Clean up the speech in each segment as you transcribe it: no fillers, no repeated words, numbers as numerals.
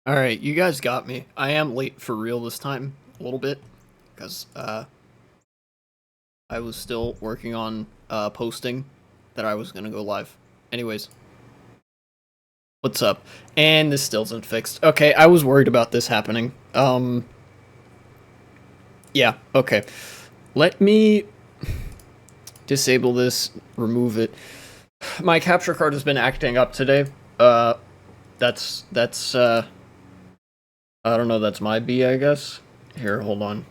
Alright, you guys got me. I am late for real this time, a little bit, because, I was still working on, posting that I was gonna go live. Anyways, what's up? And this still isn't fixed. Okay, I was worried about this happening. Yeah, okay. Let me disable this, remove it. My capture card has been acting up today. That's, I don't know, that's my B, I guess. Here, hold on.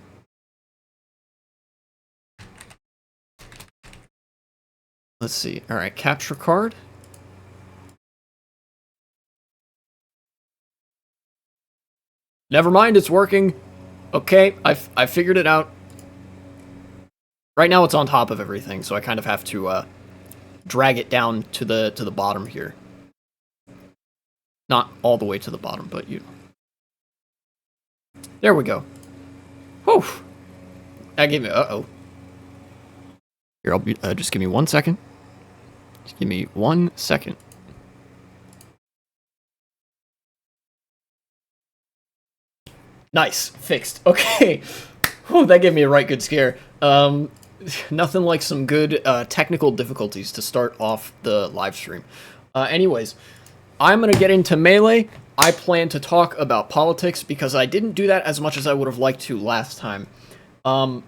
Let's see. Alright, capture card. Never mind, it's working. Okay, I figured it out. Right now it's on top of everything, so I kind of have to drag it down to the bottom here. Not all the way to the bottom, but you. There we go. Whew. That gave me. Uh-oh. Here, I'll be. Just give me 1 second. Just give me 1 second. Nice, fixed. Okay. Whew, that gave me a right good scare. Nothing like some good technical difficulties to start off the live stream. Anyways, I'm gonna get into Melee. I plan to talk about politics because I didn't do that as much as I would have liked to last time. And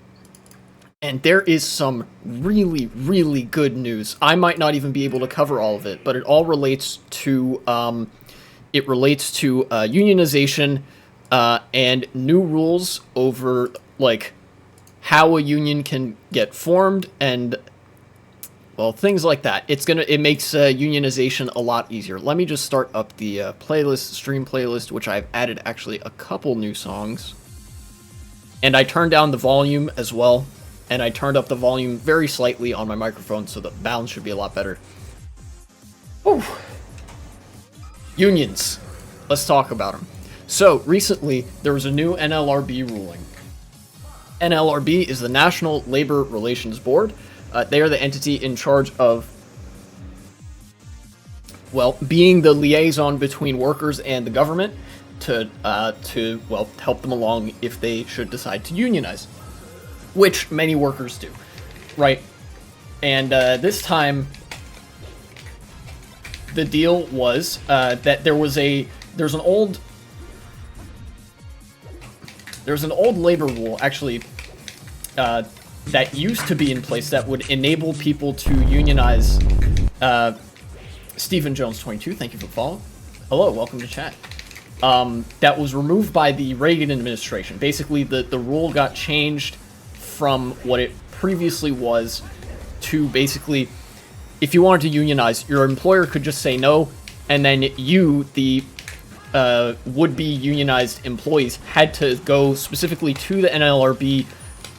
there is some really, really good news. I might not even be able to cover all of it, but it all relates to unionization and new rules over like how a union can get formed and well things like that. It makes unionization a lot easier. Let me just start up the stream playlist, which I've added actually a couple new songs, and I turned down the volume as well. And I turned up the volume very slightly on my microphone, so the balance should be a lot better. Whew. Unions. Let's talk about them. So, recently, there was a new NLRB ruling. NLRB is the National Labor Relations Board. They are the entity in charge of, well, being the liaison between workers and the government to help them along if they should decide to unionize. Which many workers do, right? And this time, the deal was that there's an old labor rule actually that used to be in place that would enable people to unionize. Stephen Jones 22, thank you for following. Hello, welcome to chat. That was removed by the Reagan administration. Basically, the rule got changed from what it previously was to basically, if you wanted to unionize, your employer could just say no, and then you, the would-be unionized employees, had to go specifically to the NLRB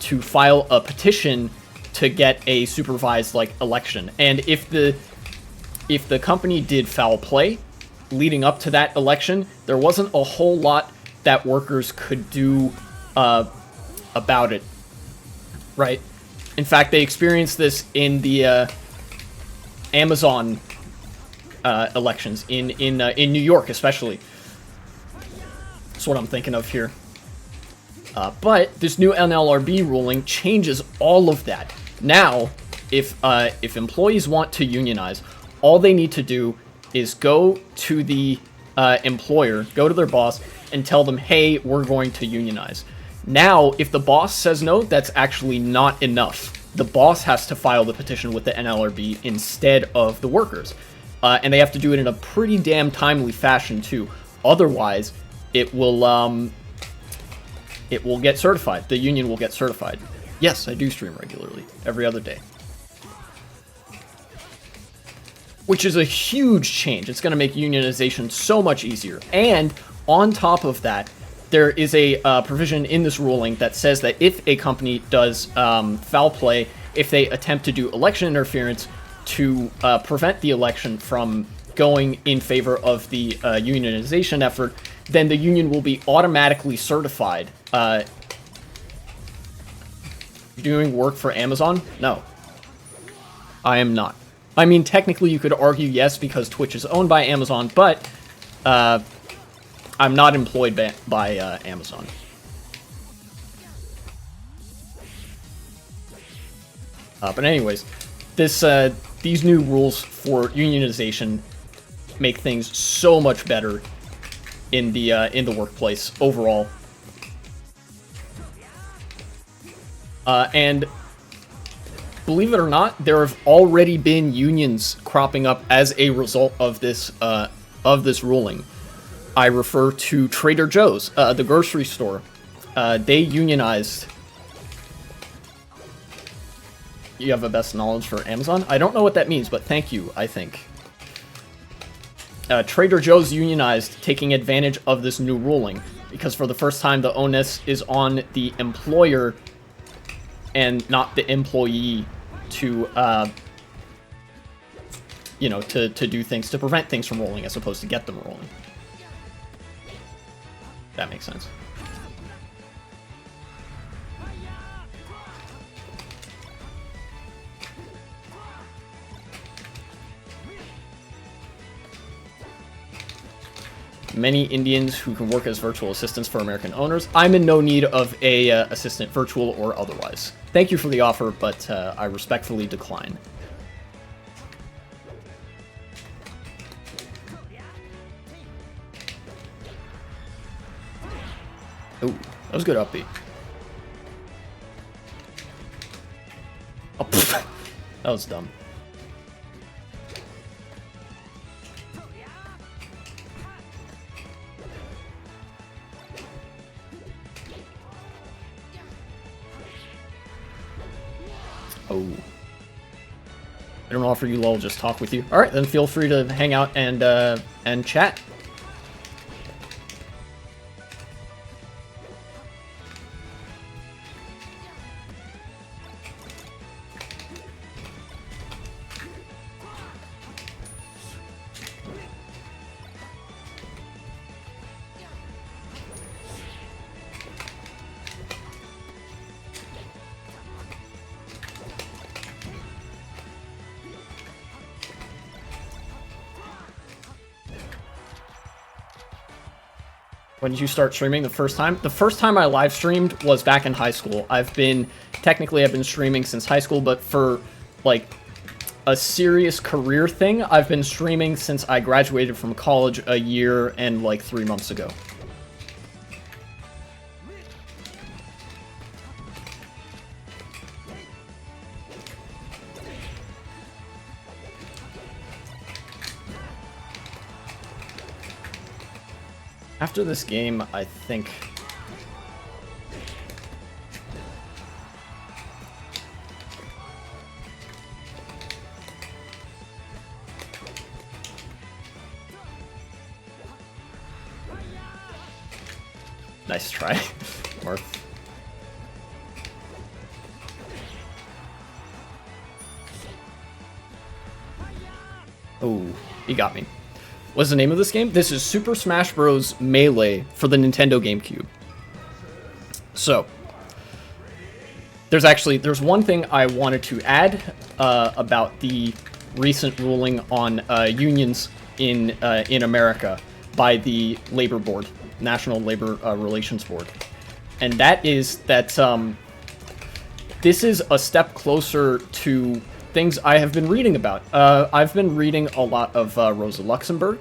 to file a petition to get a supervised election. And if the company did foul play leading up to that election, there wasn't a whole lot that workers could do about it. Right. In fact, they experienced this in the Amazon elections in New York, especially. That's what I'm thinking of here. But this new NLRB ruling changes all of that. Now, if employees want to unionize, all they need to do is go to the employer, go to their boss, and tell them, "Hey, we're going to unionize." Now, if the boss says no, that's actually not enough. The boss has to file the petition with the NLRB instead of the workers. And they have to do it in a pretty damn timely fashion, too. Otherwise, it will get certified. The union will get certified. Yes, I do stream regularly, every other day. Which is a huge change. It's going to make unionization so much easier. And on top of that, there is a provision in this ruling that says that if a company does foul play, if they attempt to do election interference to prevent the election from going in favor of the unionization effort, then the union will be automatically certified. You're doing work for Amazon? No. I am not. I mean, technically you could argue yes, because Twitch is owned by Amazon, but I'm not employed by Amazon. But anyways, these new rules for unionization make things so much better in the workplace overall. And believe it or not, there have already been unions cropping up as a result of this ruling. I refer to Trader Joe's, the grocery store. They unionized. You have a best knowledge for Amazon? I don't know what that means, but thank you, I think. Trader Joe's unionized, taking advantage of this new ruling, because for the first time the onus is on the employer and not the employee to, to do things, to prevent things from rolling as opposed to get them rolling. That makes sense. Many Indians who can work as virtual assistants for American owners. I'm in no need of a assistant, virtual or otherwise. Thank you for the offer, but I respectfully decline. Ooh, that was good upbeat. Oh, pfft. That was dumb. Oh. I don't offer you lol, just talk with you. Alright, then feel free to hang out and chat. When did you start streaming the first time? The first time I live streamed was back in high school. I've been streaming since high school, but for like a serious career thing, I've been streaming since I graduated from college a year and like 3 months ago. After this game, I think... Nice try, Marth. Oh, he got me. What's the name of this game? This is Super Smash Bros. Melee for the Nintendo GameCube. So, there's one thing I wanted to add about the recent ruling on unions in America by the Labor Board, National Labor Relations Board, and that is that this is a step closer to things I have been reading about. I've been reading a lot of Rosa Luxemburg.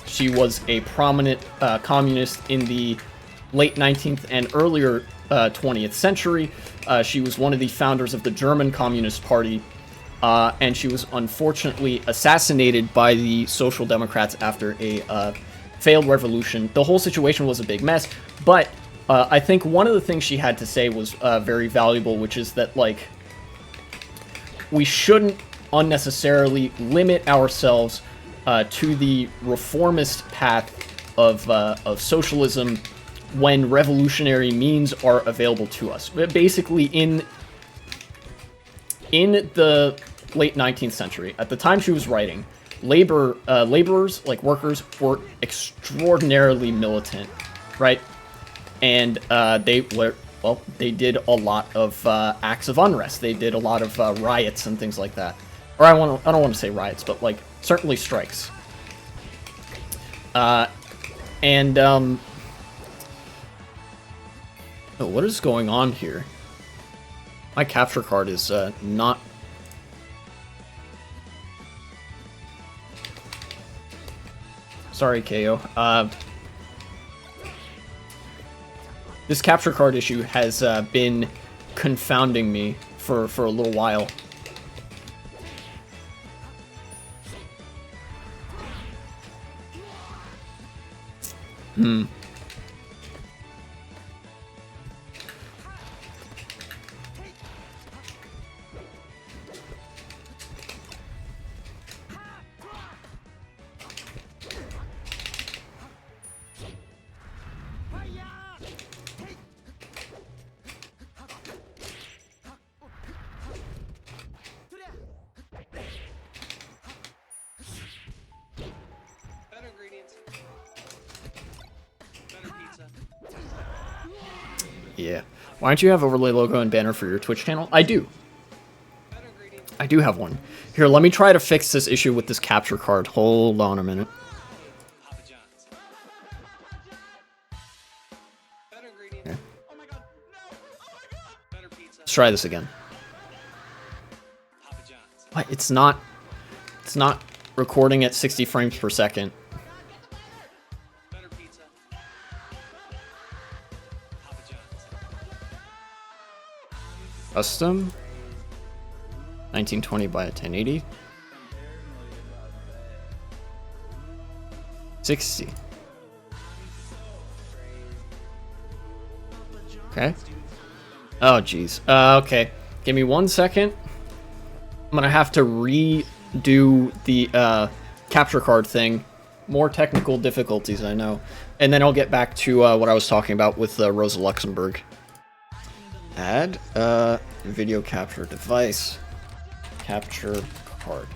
She was a prominent communist in the late 19th and earlier 20th century. She was one of the founders of the German Communist Party, and she was unfortunately assassinated by the Social Democrats after a failed revolution. The whole situation was a big mess, but I think one of the things she had to say was very valuable, which is that, like, we shouldn't unnecessarily limit ourselves to the reformist path of socialism when revolutionary means are available to us. Basically, in the late 19th century, at the time she was writing, laborers, like workers, were extraordinarily militant, right? And they did a lot of acts of unrest. They did a lot of riots and things like that. Or I don't want to say riots, but like certainly strikes. And oh, what is going on here? My capture card is not. Sorry, KO. This capture card issue has been confounding me for a little while. Yeah. Why don't you have overlay logo and banner for your Twitch channel? I do. I do have one. Here, let me try to fix this issue with this capture card. Hold on a minute. Okay. Let's try this again. What? It's not recording at 60 frames per second. Custom 1920 by 1080 60. Okay. Oh geez. Okay. Give me 1 second. I'm gonna have to redo the capture card thing. More technical difficulties, I know. And then I'll get back to what I was talking about with Rosa Luxemburg. Add video capture device, capture card.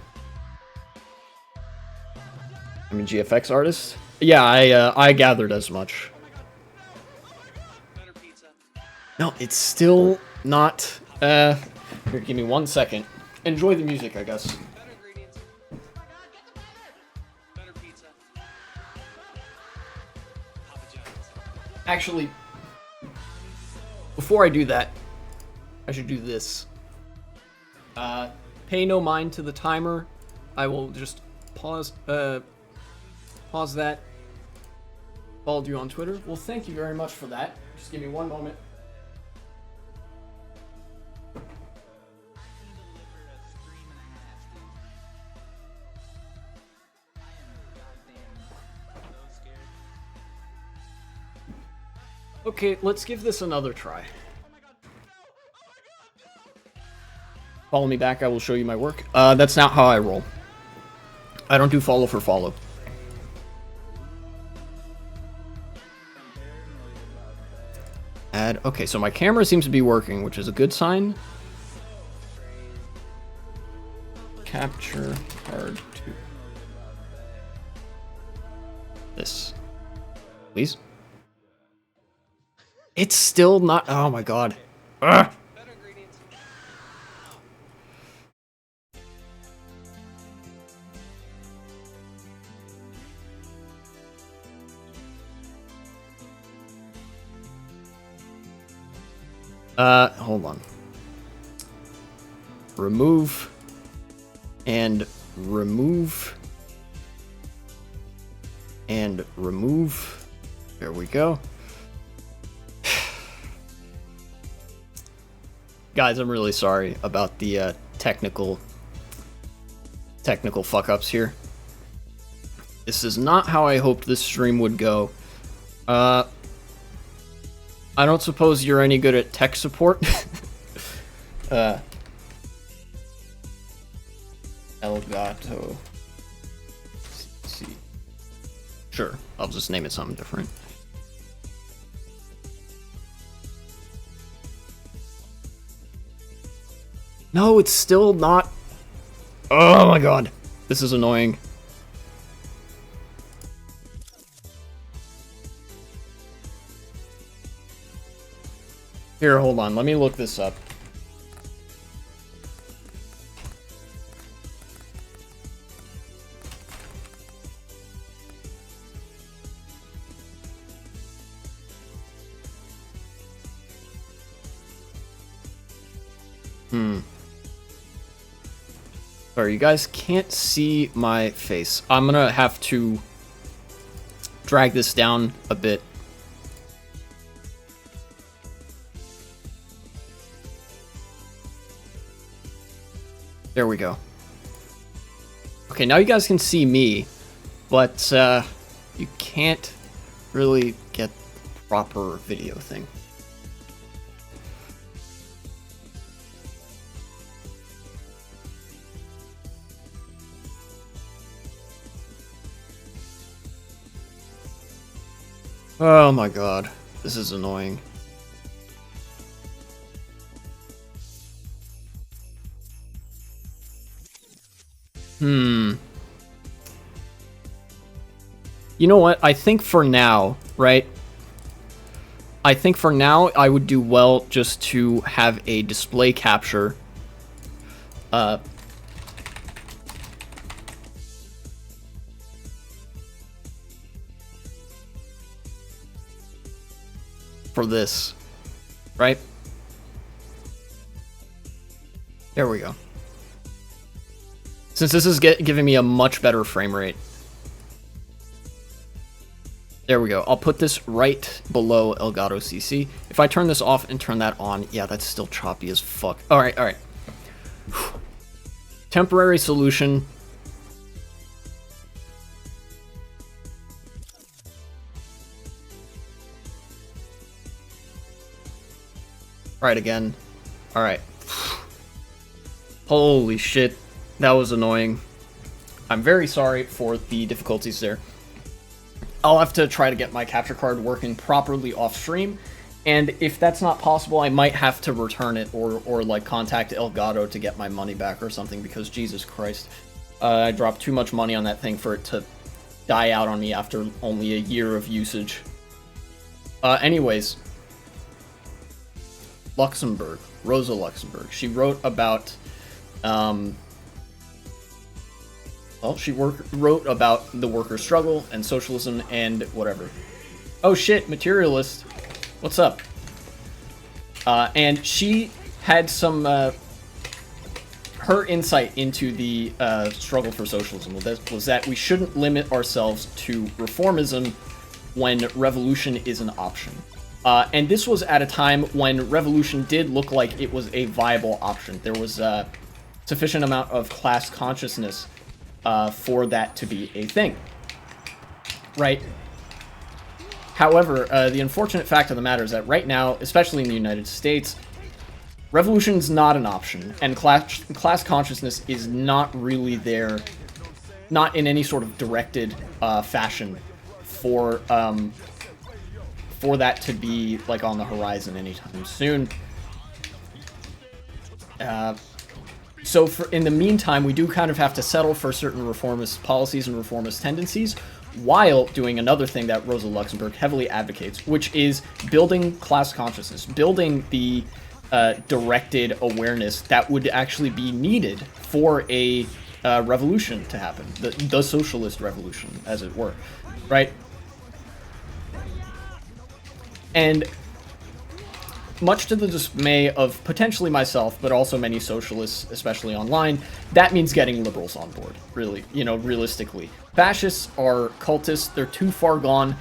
I'm a GFX artist. Yeah, I gathered as much. No, it's still not. Here, give me 1 second. Enjoy the music, I guess. Actually, before I do that, I should do this. Pay no mind to the timer. I will just pause that. Followed you on Twitter. Well, thank you very much for that. Just give me 1 moment. Okay, let's give this another try. Follow me back, I will show you my work. That's not how I roll. I don't do follow for follow. Add. Okay, so my camera seems to be working, which is a good sign. Capture card 2. This. Please. It's still not. Oh my god. Ugh. Hold on. Remove and remove and remove. There we go. Guys, I'm really sorry about the technical fuck-ups here. This is not how I hoped this stream would go. I don't suppose you're any good at tech support? Elgato. C. Sure, I'll just name it something different. No, it's still not. Oh my god. This is annoying. Here, hold on. Let me look this up. Sorry, you guys can't see my face. I'm gonna have to drag this down a bit. There we go. Okay, now you guys can see me, but you can't really get the proper video thing. Oh my god, this is annoying. You know what? I think for now, right? I think for now I would do well just to have a display capture. For this, right? There we go. Since this is giving me a much better frame rate. There we go. I'll put this right below Elgato CC. If I turn this off and turn that on, yeah, that's still choppy as fuck. All right, all right. Temporary solution. All right, again. All right. Holy shit. That was annoying. I'm very sorry for the difficulties there. I'll have to try to get my capture card working properly off stream, and if that's not possible, I might have to return it or like contact Elgato to get my money back or something, because Jesus Christ, I dropped too much money on that thing for it to die out on me after only a year of usage. Anyways, Luxemburg, Rosa Luxemburg. She wrote about well, she wrote about the worker struggle and socialism and whatever. Oh shit, materialist. What's up? And she had some, her insight into the struggle for socialism was that we shouldn't limit ourselves to reformism when revolution is an option. And this was at a time when revolution did look like it was a viable option. There was a sufficient amount of class consciousness for that to be a thing, right? However, the unfortunate fact of the matter is that right now, especially in the United States, revolution is not an option, and class consciousness is not really there, not in any sort of directed fashion for that to be like on the horizon anytime soon. So in the meantime, we do kind of have to settle for certain reformist policies and reformist tendencies, while doing another thing that Rosa Luxemburg heavily advocates, which is building class consciousness, building the directed awareness that would actually be needed for a revolution to happen, the socialist revolution, as it were, right? And much to the dismay of potentially myself, but also many socialists, especially online, that means getting liberals on board, really, you know, realistically. Fascists are cultists. They're too far gone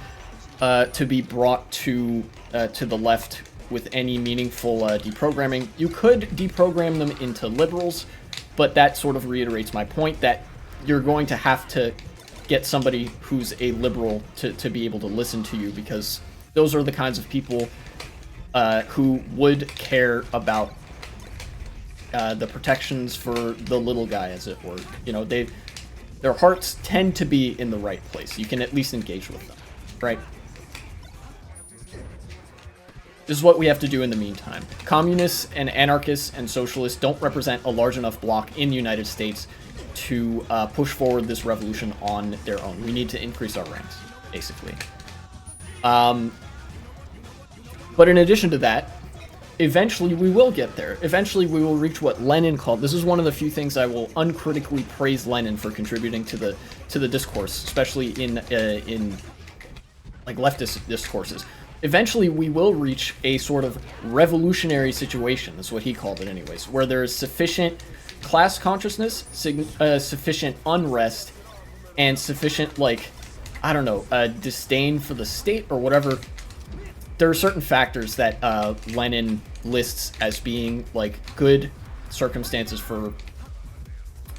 to be brought to the left with any meaningful deprogramming. You could deprogram them into liberals, but that sort of reiterates my point that you're going to have to get somebody who's a liberal to be able to listen to you, because those are the kinds of people who would care about the protections for the little guy, as it were. You know, their hearts tend to be in the right place. You can at least engage with them, right? This is what we have to do in the meantime. Communists and anarchists and socialists don't represent a large enough bloc in the United States to push forward this revolution on their own. We need to increase our ranks, basically. But in addition to that, eventually we will get there. Eventually we will reach what Lenin called. This is one of the few things I will uncritically praise Lenin for contributing to the discourse, especially in like leftist discourses. eventually we will reach a sort of revolutionary situation, that's what he called it anyways, where there is sufficient class consciousness, sufficient unrest, and sufficient, like, I don't know, disdain for the state or whatever. There are certain factors that Lenin lists as being, like, good circumstances for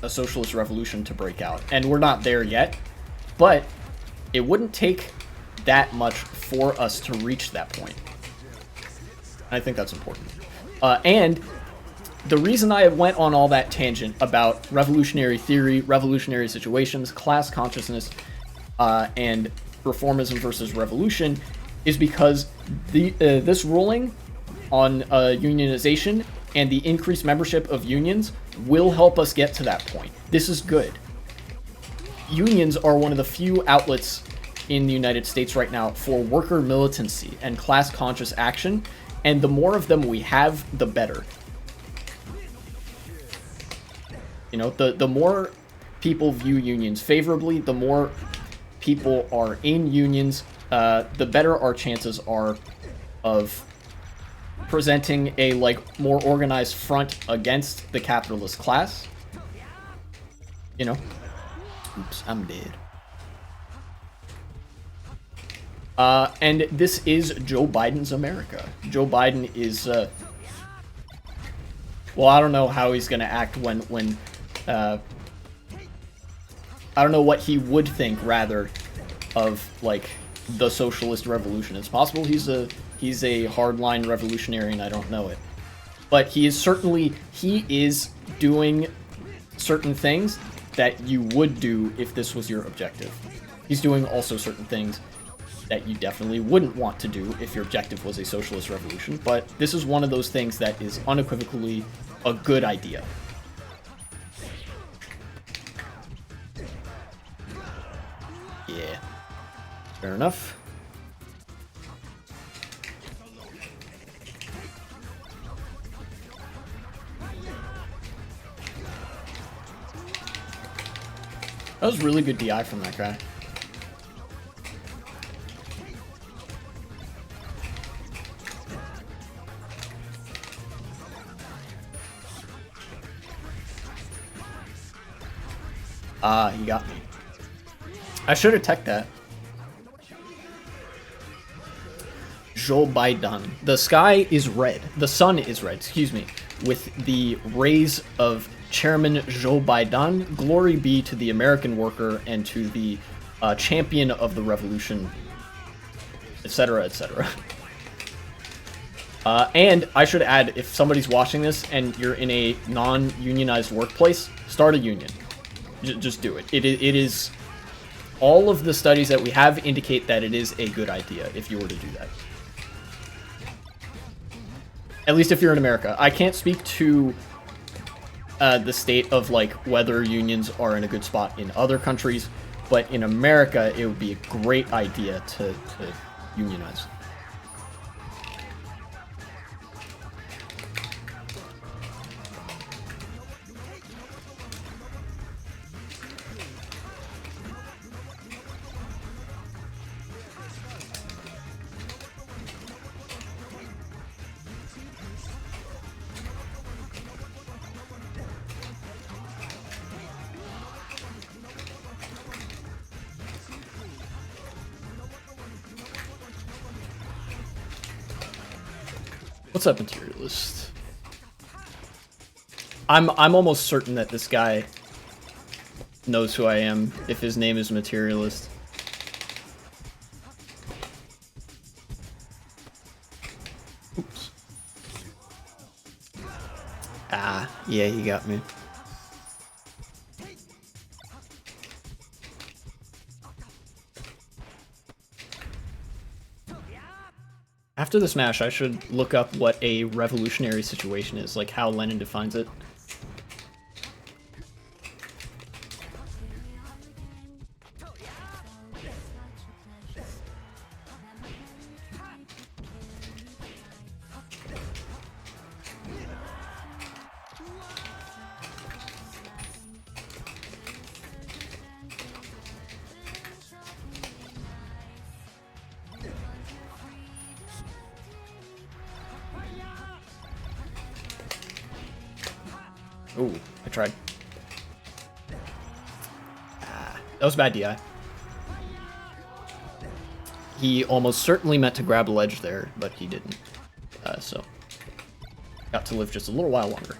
a socialist revolution to break out. And we're not there yet, but it wouldn't take that much for us to reach that point. I think that's important. And the reason I went on all that tangent about revolutionary theory, revolutionary situations, class consciousness, and reformism versus revolution is because this ruling on unionization and the increased membership of unions will help us get to that point. This is good. Unions are one of the few outlets in the United States right now for worker militancy and class conscious action, and the more of them we have, the better. You know, the more people view unions favorably, the more people are in unions, the better our chances are of presenting a, like, more organized front against the capitalist class. You know? Oops, I'm dead. And this is Joe Biden's America. Joe Biden is, well, I don't know how he's gonna act when I don't know what he would think, rather, of, like, the socialist revolution. It's possible he's a hardline revolutionary and I don't know it. But he is doing certain things that you would do if this was your objective. He's doing also certain things that you definitely wouldn't want to do if your objective was a socialist revolution, but this is one of those things that is unequivocally a good idea. Yeah. Fair enough. That was really good DI from that guy. Ah, he got me. I should have teched that. Joe Biden. The sky is red. The sun is red, excuse me. With the rays of Chairman Joe Biden. Glory be to the American worker and to the champion of the revolution, etc., etc. And I should add, if somebody's watching this and you're in a non-unionized workplace, start a union. Just do it. It is... All of the studies that we have indicate that it is a good idea if you were to do that. At least if you're in America. I can't speak to the state of, like, whether unions are in a good spot in other countries, but in America, it would be a great idea to unionize. What's up, Materialist? I'm almost certain that this guy knows who I am if his name is Materialist. Oops. Ah, yeah, he got me. After this match, I should look up what a revolutionary situation is, like how Lenin defines it. Ooh, I tried. That was bad DI. He almost certainly meant to grab a ledge there, but he didn't. So, got to live just a little while longer.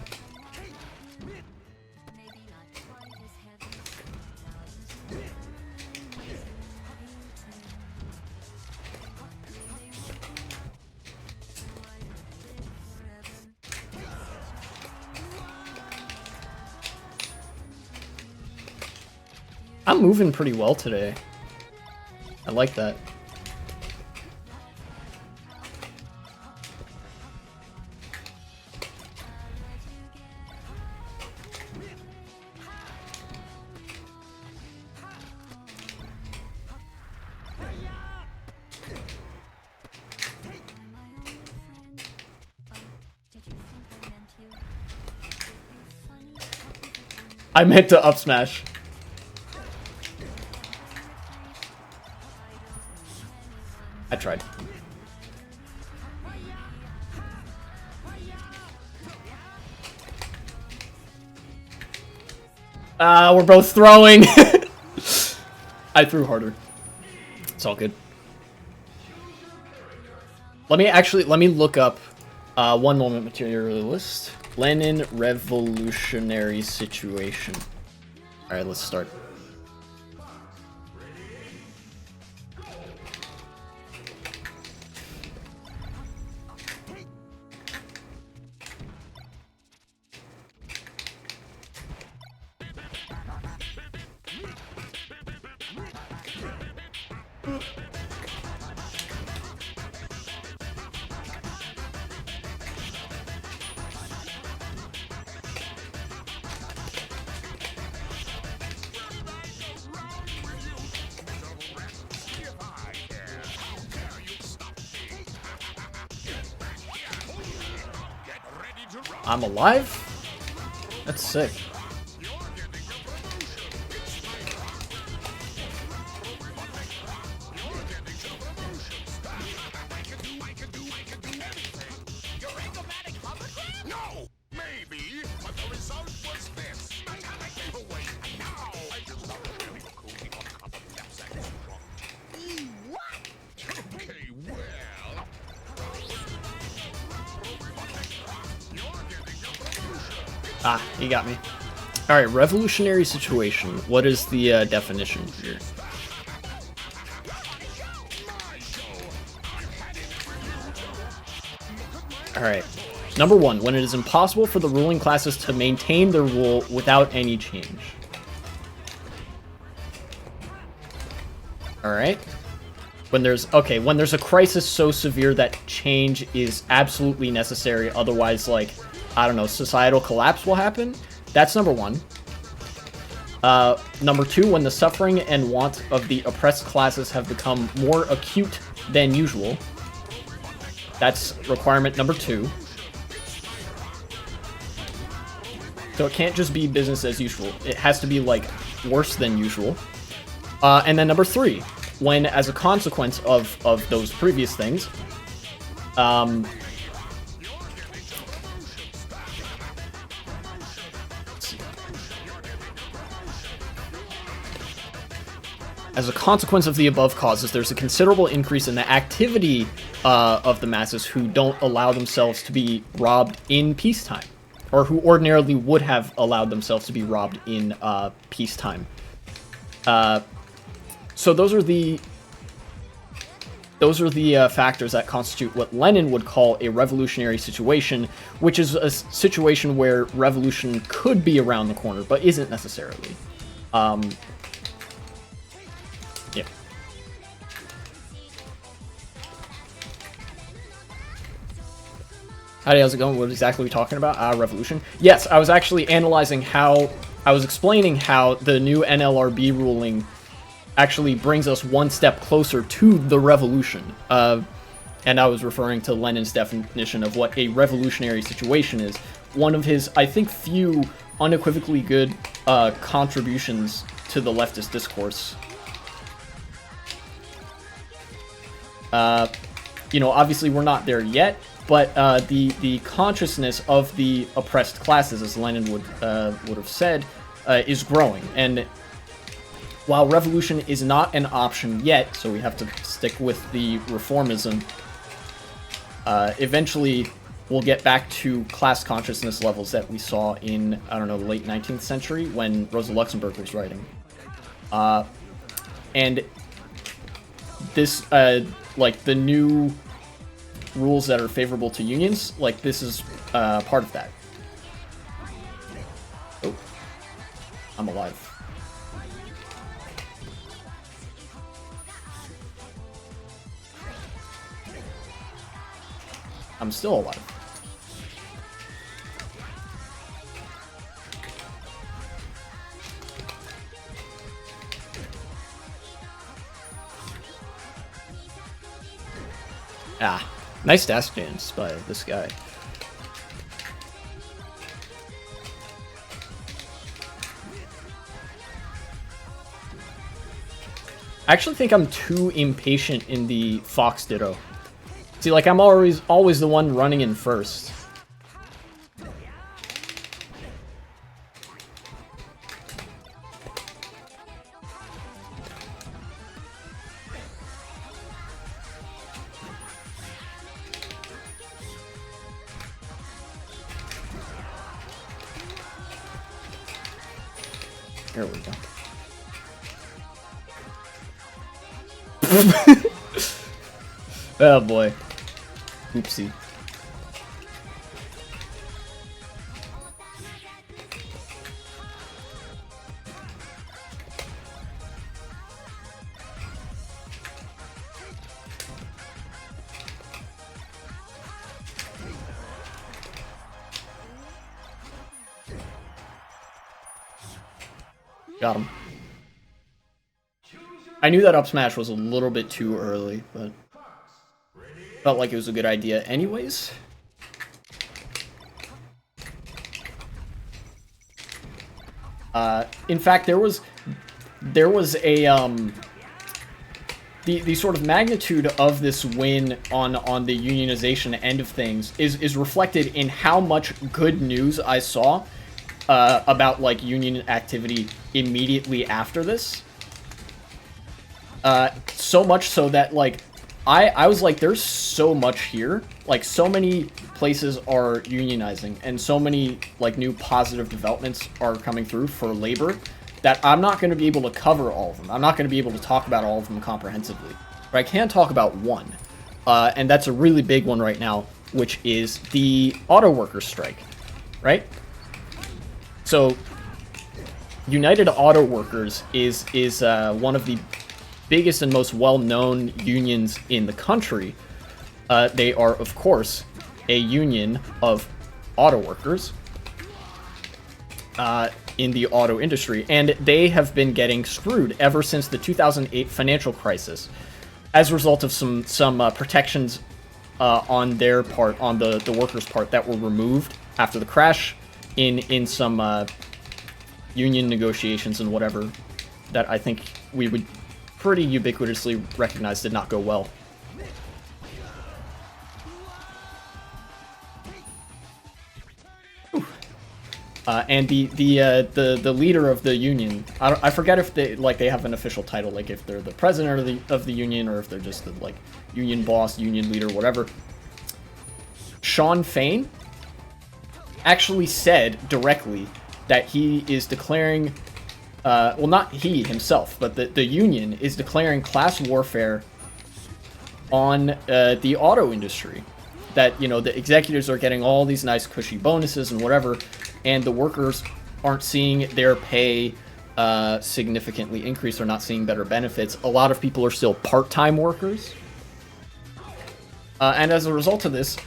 I'm moving pretty well today. I like that. I meant to up smash. I tried. We're both throwing. I threw harder. It's all good. Let me look up one moment materialist. Lenin revolutionary situation. Alright, let's start. I'm alive? That's sick. Ah, he got me. Alright, revolutionary situation. What is the definition here? Alright. Number one, when it is impossible for the ruling classes to maintain their rule without any change. Alright. When there's a crisis so severe that change is absolutely necessary, otherwise, like, I don't know, societal collapse will happen. That's number one. Number two, when the suffering and want of the oppressed classes have become more acute than usual. That's requirement number two. So it can't just be business as usual. It has to be, like, worse than usual. And then number three, when, as a consequence of those previous things, as a consequence of the above causes, there's a considerable increase in the activity of the masses who don't allow themselves to be robbed in peacetime, or who ordinarily would have allowed themselves to be robbed in peacetime. So those are the factors that constitute what Lenin would call a revolutionary situation, which is a situation where revolution could be around the corner, but isn't necessarily. Yeah. How's it going? What exactly are we talking about? Revolution? Yes, I was actually analyzing how... I was explaining how the new NLRB ruling actually brings us one step closer to the revolution. And I was referring to Lenin's definition of what a revolutionary situation is. One of his, I think, few unequivocally good contributions to the leftist discourse. You know, obviously we're not there yet, but the consciousness of the oppressed classes, as Lenin would have said, is growing. And while revolution is not an option yet, so we have to stick with the reformism, eventually we'll get back to class consciousness levels that we saw in, I don't know, the late 19th century when Rosa Luxemburg was writing. And this, like, the new rules that are favorable to unions, like, this is part of that. Oh, I'm alive. I'm still alive. Ah, nice dash dance by this guy. I actually think I'm too impatient in the Fox Ditto. See, like, I'm always the one running in first. There we go. Oh boy. Oopsie. Got him. I knew that up smash was a little bit too early, but felt like it was a good idea anyways. In fact, there was a the sort of magnitude of this win on the unionization end of things is reflected in how much good news I saw about, like, union activity immediately after this. So much so that, like, I was like, there's so much here. Like, so many places are unionizing, and so many, like, new positive developments are coming through for labor that I'm not going to be able to cover all of them. I'm not going to be able to talk about all of them comprehensively. But I can talk about one, and that's a really big one right now, which is the auto workers strike, right? So, United Auto Workers is one of the biggest and most well-known unions in the country. They are, of course, a union of auto workers in the auto industry, and they have been getting screwed ever since the 2008 financial crisis, as a result of some protections on their part, on the workers' part, that were removed after the crash in some union negotiations and whatever that I think we would pretty ubiquitously recognize did not go well. And the leader of the union, I forget if they have an official title, like if they're the president of the union, or if they're just the, like, union boss, union leader, whatever. Shawn Fain actually said directly that he is declaring, well, not he himself, but the union is declaring class warfare on the auto industry. That, you know, the executives are getting all these nice cushy bonuses and whatever, and the workers aren't seeing their pay significantly increase, or not seeing better benefits. A lot of people are still part-time workers. And as a result of this,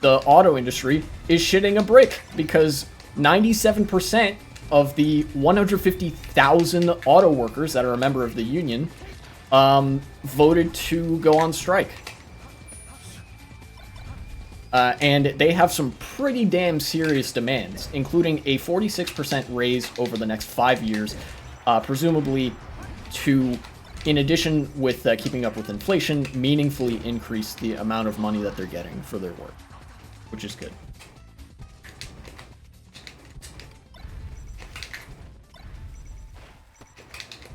the auto industry is shitting a brick, because 97% of the 150,000 auto workers that are a member of the union voted to go on strike. And they have some pretty damn serious demands, including a 46% raise over the next 5 years, presumably to, in addition with keeping up with inflation, meaningfully increase the amount of money that they're getting for their work. which is good.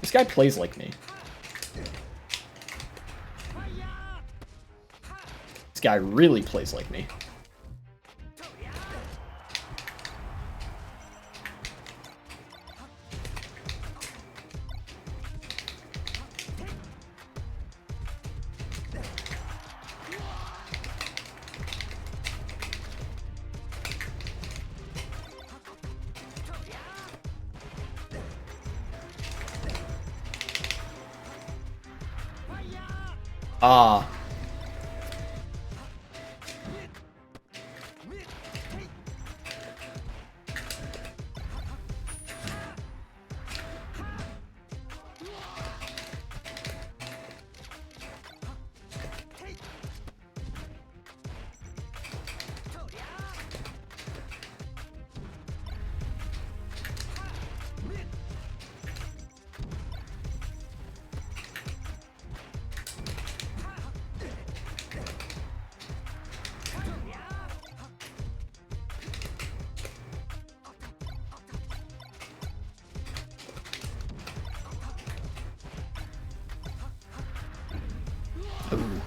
This guy plays like me. This guy really plays like me. Ah. Ooh.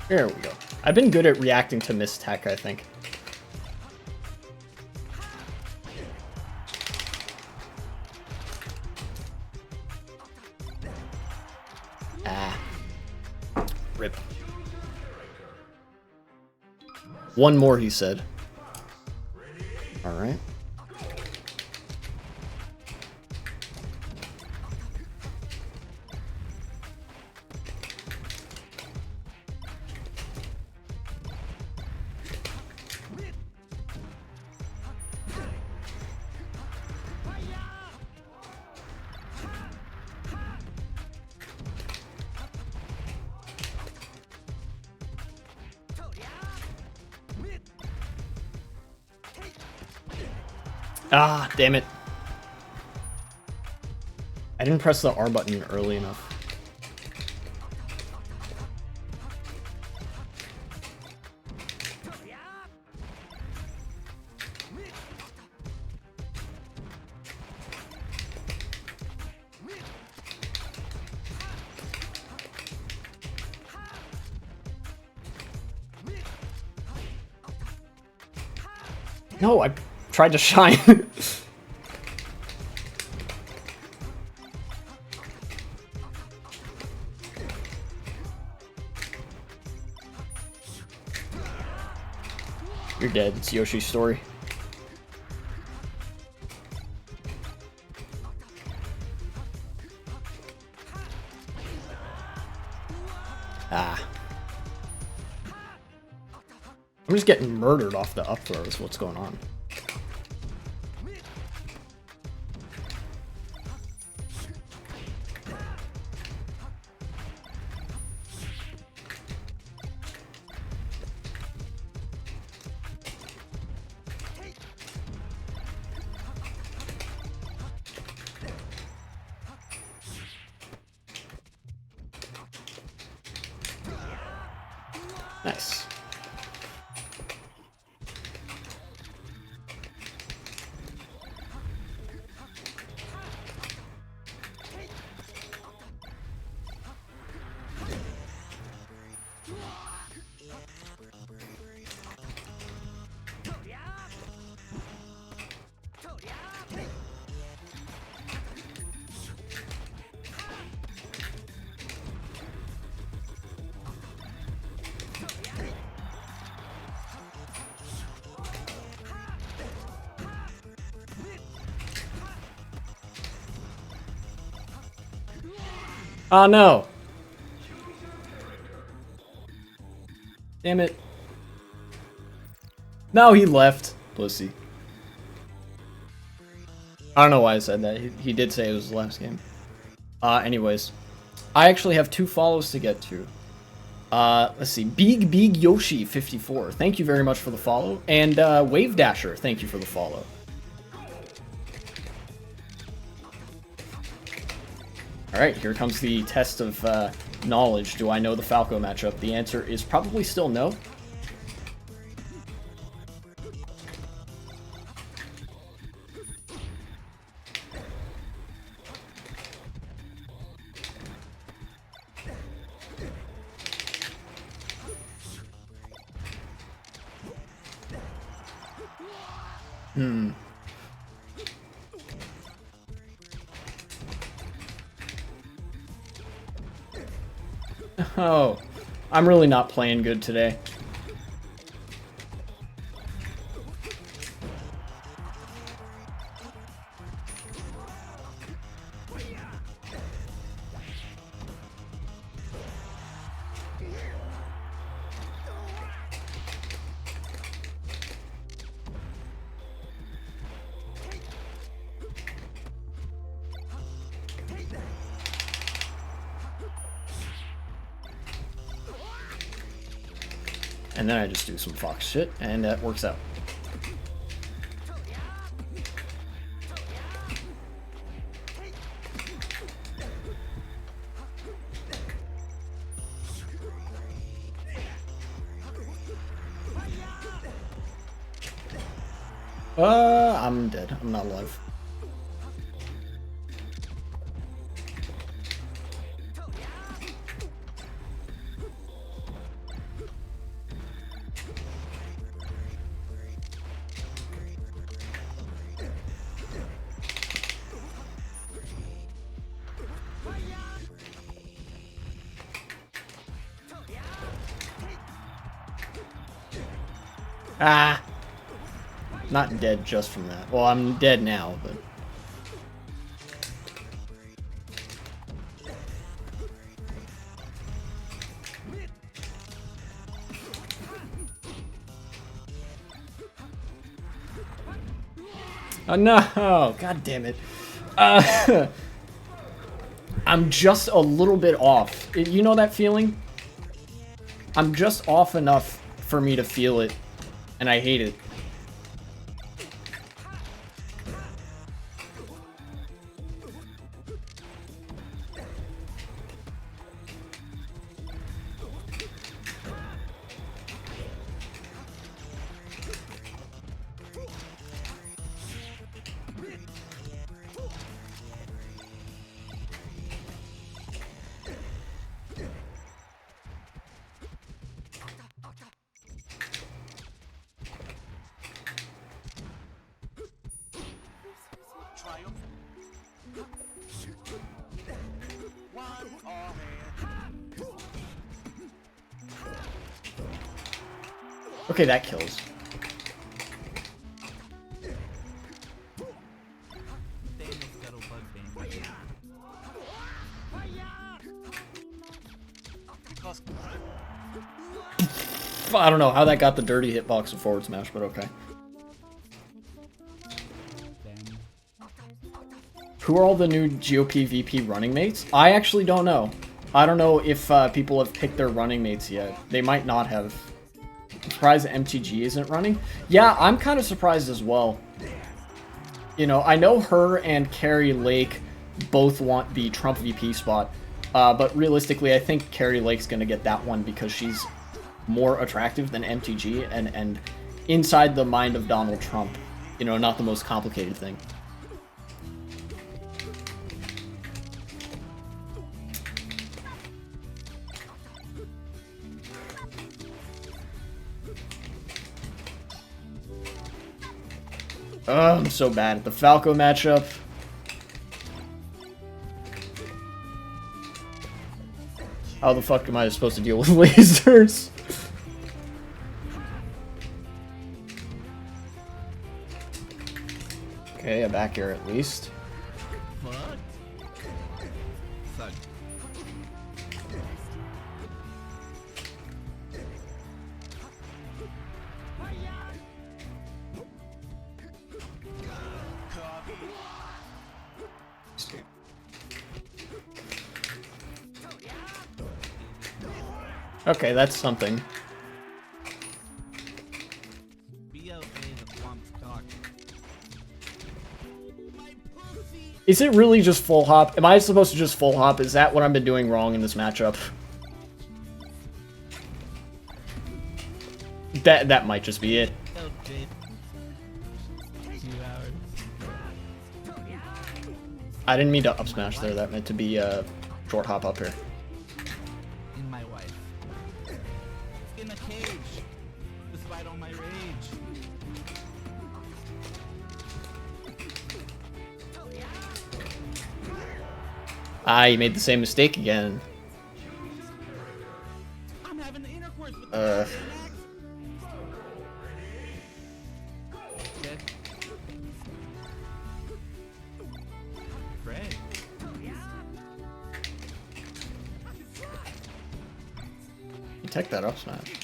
There we go. I've been good at reacting to mistech, I think. Ah. Rip. One more, he said. Alright. Ah, damn it. I didn't press the R button early enough. No, I tried to shine. You're dead. It's Yoshi's story. Ah. I'm just getting murdered off the up throws. What's going on? Nice. Oh no. Damn it. No, he left. Pussy. I don't know why I said that. He did say it was the last game. Anyways. I actually have 2 follows to get to. Let's see. Big Yoshi 54. Thank you very much for the follow. And Wave Dasher, thank you for the follow. Alright, here comes the test of knowledge. Do I know the Falco matchup? The answer is probably still no. Oh, I'm really not playing good today. And then I just do some fox shit, and that works out. I'm dead. I'm not alive. Ah! Not dead just from that. Well, I'm dead now, but... Oh no! God damn it. I'm just a little bit off. You know that feeling? I'm just off enough for me to feel it, and I hate it. Okay, that kills. I don't know how that got the dirty hitbox of forward smash, but okay. Who are all the new GOP VP running mates? I actually don't know. I don't know if people have picked their running mates yet. They might not have. I'm surprised MTG isn't running. Yeah, I'm kind of surprised as well. You know, I know her and Carrie Lake both want the Trump VP spot, but realistically, I think Carrie Lake's going to get that one because she's more attractive than MTG, and inside the mind of Donald Trump, you know, not the most complicated thing. I'm so bad at the Falco matchup. How the fuck am I supposed to deal with lasers? Okay, a back air at least. What? Okay, that's something. Is it really just full hop? Am I supposed to just full hop? Is that what I've been doing wrong in this matchup? That might just be it. I didn't mean to up smash there. That meant to be short hop up here. In my wife. In a cage. Despite all my rage. Ah, you made the same mistake again. I'm having the intercourse with the Great. You take that up smash.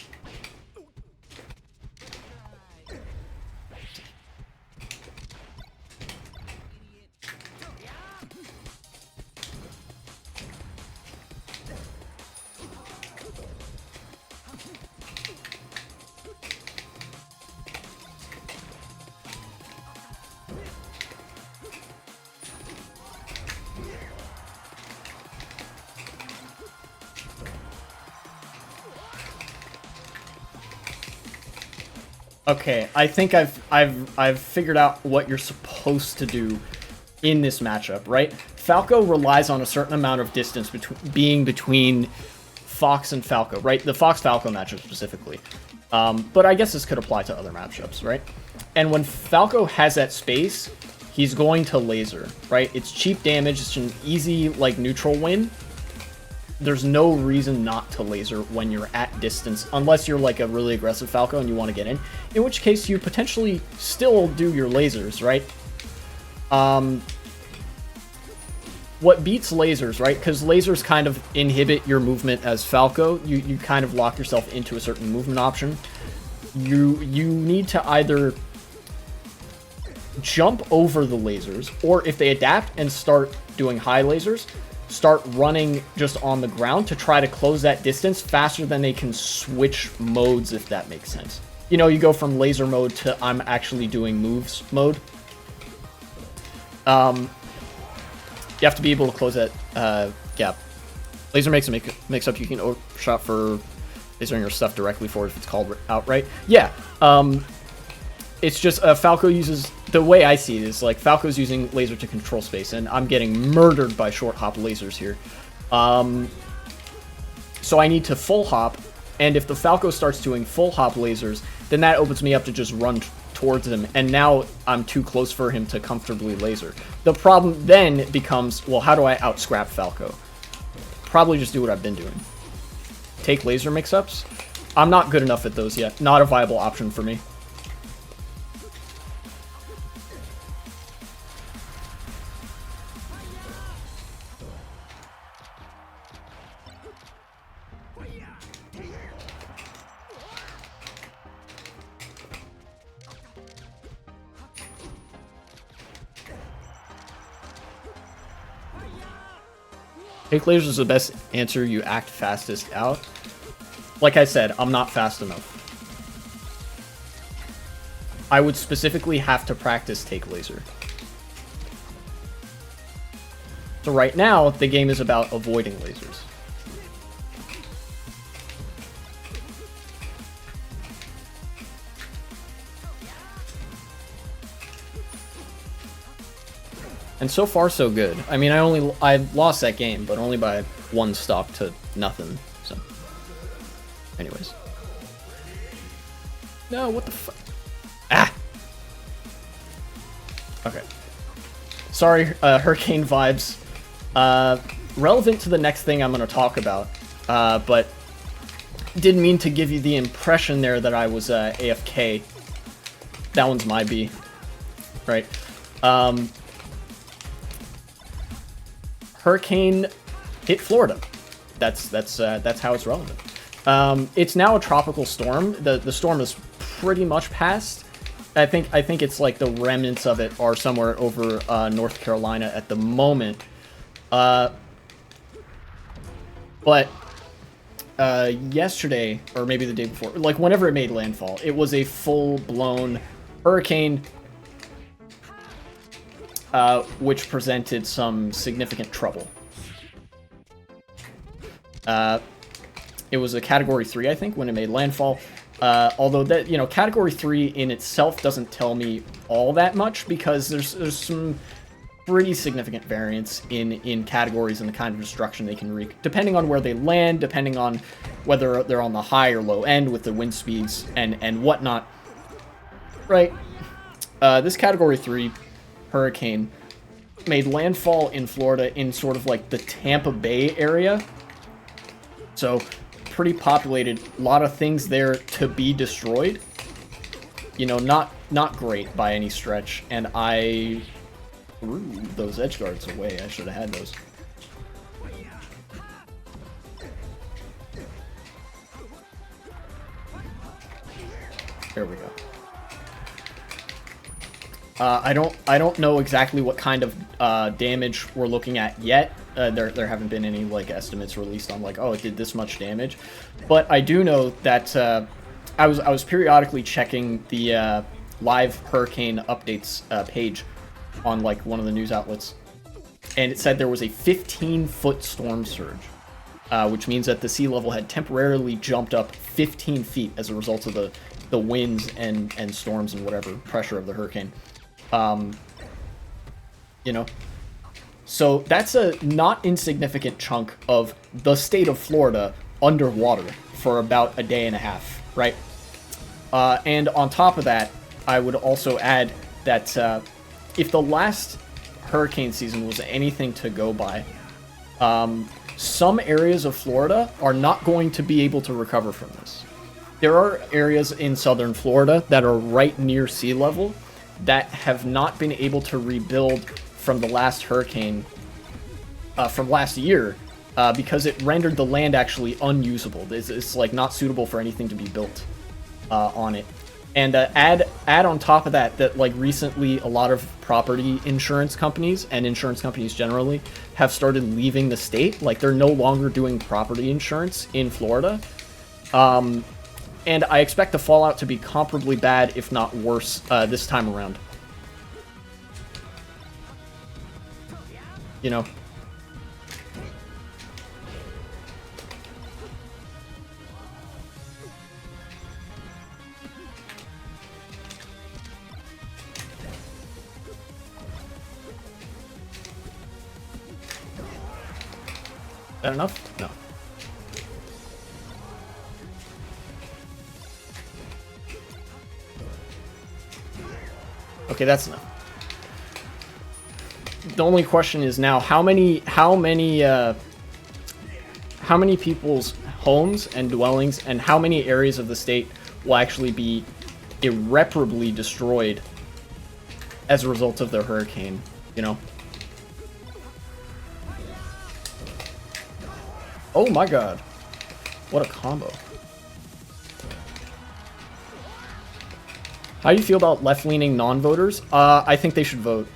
Okay, I think I've figured out what you're supposed to do in this matchup, right? Falco relies on a certain amount of distance between Fox and Falco, right? The Fox-Falco matchup specifically. But I guess this could apply to other matchups, right? And when Falco has that space, he's going to laser, right? It's cheap damage, it's an easy, like, neutral win. There's no reason not to laser when you're at distance, unless you're like a really aggressive Falco and you want to get in which case you potentially still do your lasers, right? What beats lasers, right? Because lasers kind of inhibit your movement as Falco. You kind of lock yourself into a certain movement option. You need to either jump over the lasers, or if they adapt and start doing high lasers, start running just on the ground to try to close that distance faster than they can switch modes, if that makes sense. You know, you go from laser mode to I'm actually doing moves mode. You have to be able to close that gap. Laser makes a mix-up. You can overshot for lasering your stuff directly forward if it's called outright. Yeah, it's just Falco uses, the way I see it is like Falco's using laser to control space, and I'm getting murdered by short hop lasers here. So I need to full hop, and if the Falco starts doing full hop lasers, then that opens me up to just run towards him, and now I'm too close for him to comfortably laser. The problem then becomes, well, how do I out-scrap Falco? Probably just do what I've been doing. Take laser mix-ups? I'm not good enough at those yet. Not a viable option for me. Take lasers is the best answer. You act fastest out. Like I said, I'm not fast enough. I would specifically have to practice take laser. So right now, the game is about avoiding lasers. And so far, so good. I mean, I lost that game, but only by 1 stock to nothing. So, anyways. No, what the fuck? Ah. Okay. Sorry, Hurricane vibes. Relevant to the next thing I'm going to talk about, but didn't mean to give you the impression there that I was AFK. That one's my B, right? Hurricane hit Florida. That's how it's relevant. It's now a tropical storm. The storm is pretty much past. I think it's like the remnants of it are somewhere over North Carolina at the moment. But yesterday, or maybe the day before, like whenever it made landfall, it was a full-blown hurricane, which presented some significant trouble. It was a Category 3, I think, when it made landfall. Although that, you know, Category 3 in itself doesn't tell me all that much, because there's some pretty significant variance in categories and the kind of destruction they can wreak, depending on where they land, depending on whether they're on the high or low end with the wind speeds and whatnot. Right? This Category 3 hurricane made landfall in Florida in sort of like the Tampa Bay area. So, pretty populated, a lot of things there to be destroyed. You know, not great by any stretch, and I threw those edge guards away. I should have had those. There we go. I don't know exactly what kind of damage we're looking at yet. There haven't been any like estimates released on like, oh, it did this much damage, but I do know that I was periodically checking the live hurricane updates page on like one of the news outlets, and it said there was a 15-foot storm surge, which means that the sea level had temporarily jumped up 15 feet as a result of the winds and storms and whatever pressure of the hurricane. You know, so that's a not insignificant chunk of the state of Florida underwater for about a day and a half, right? And on top of that, I would also add that if the last hurricane season was anything to go by, some areas of Florida are not going to be able to recover from this. There are areas in southern Florida that are right near sea level that have not been able to rebuild from the last hurricane from last year because it rendered the land actually unusable. It's like not suitable for anything to be built on it. And add on top of that like recently a lot of property insurance companies and insurance companies generally have started leaving the state. Like they're no longer doing property insurance in Florida. And I expect the fallout to be comparably bad, if not worse, this time around. You know. Is that enough? No. Okay, that's enough. The only question is now how many people's homes and dwellings and how many areas of the state will actually be irreparably destroyed as a result of the hurricane, you know? Oh my god. What a combo. How do you feel about left-leaning non-voters? I think they should vote.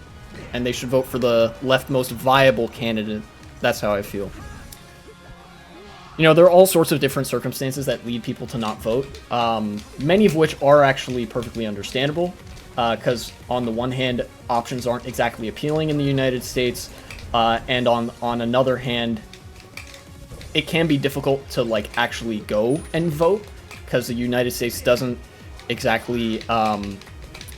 And they should vote for the left-most viable candidate. That's how I feel. You know, there are all sorts of different circumstances that lead people to not vote. Many of which are actually perfectly understandable. Because on the one hand, options aren't exactly appealing in the United States. And on another hand, it can be difficult to, like, actually go and vote. Because the United States doesn't exactly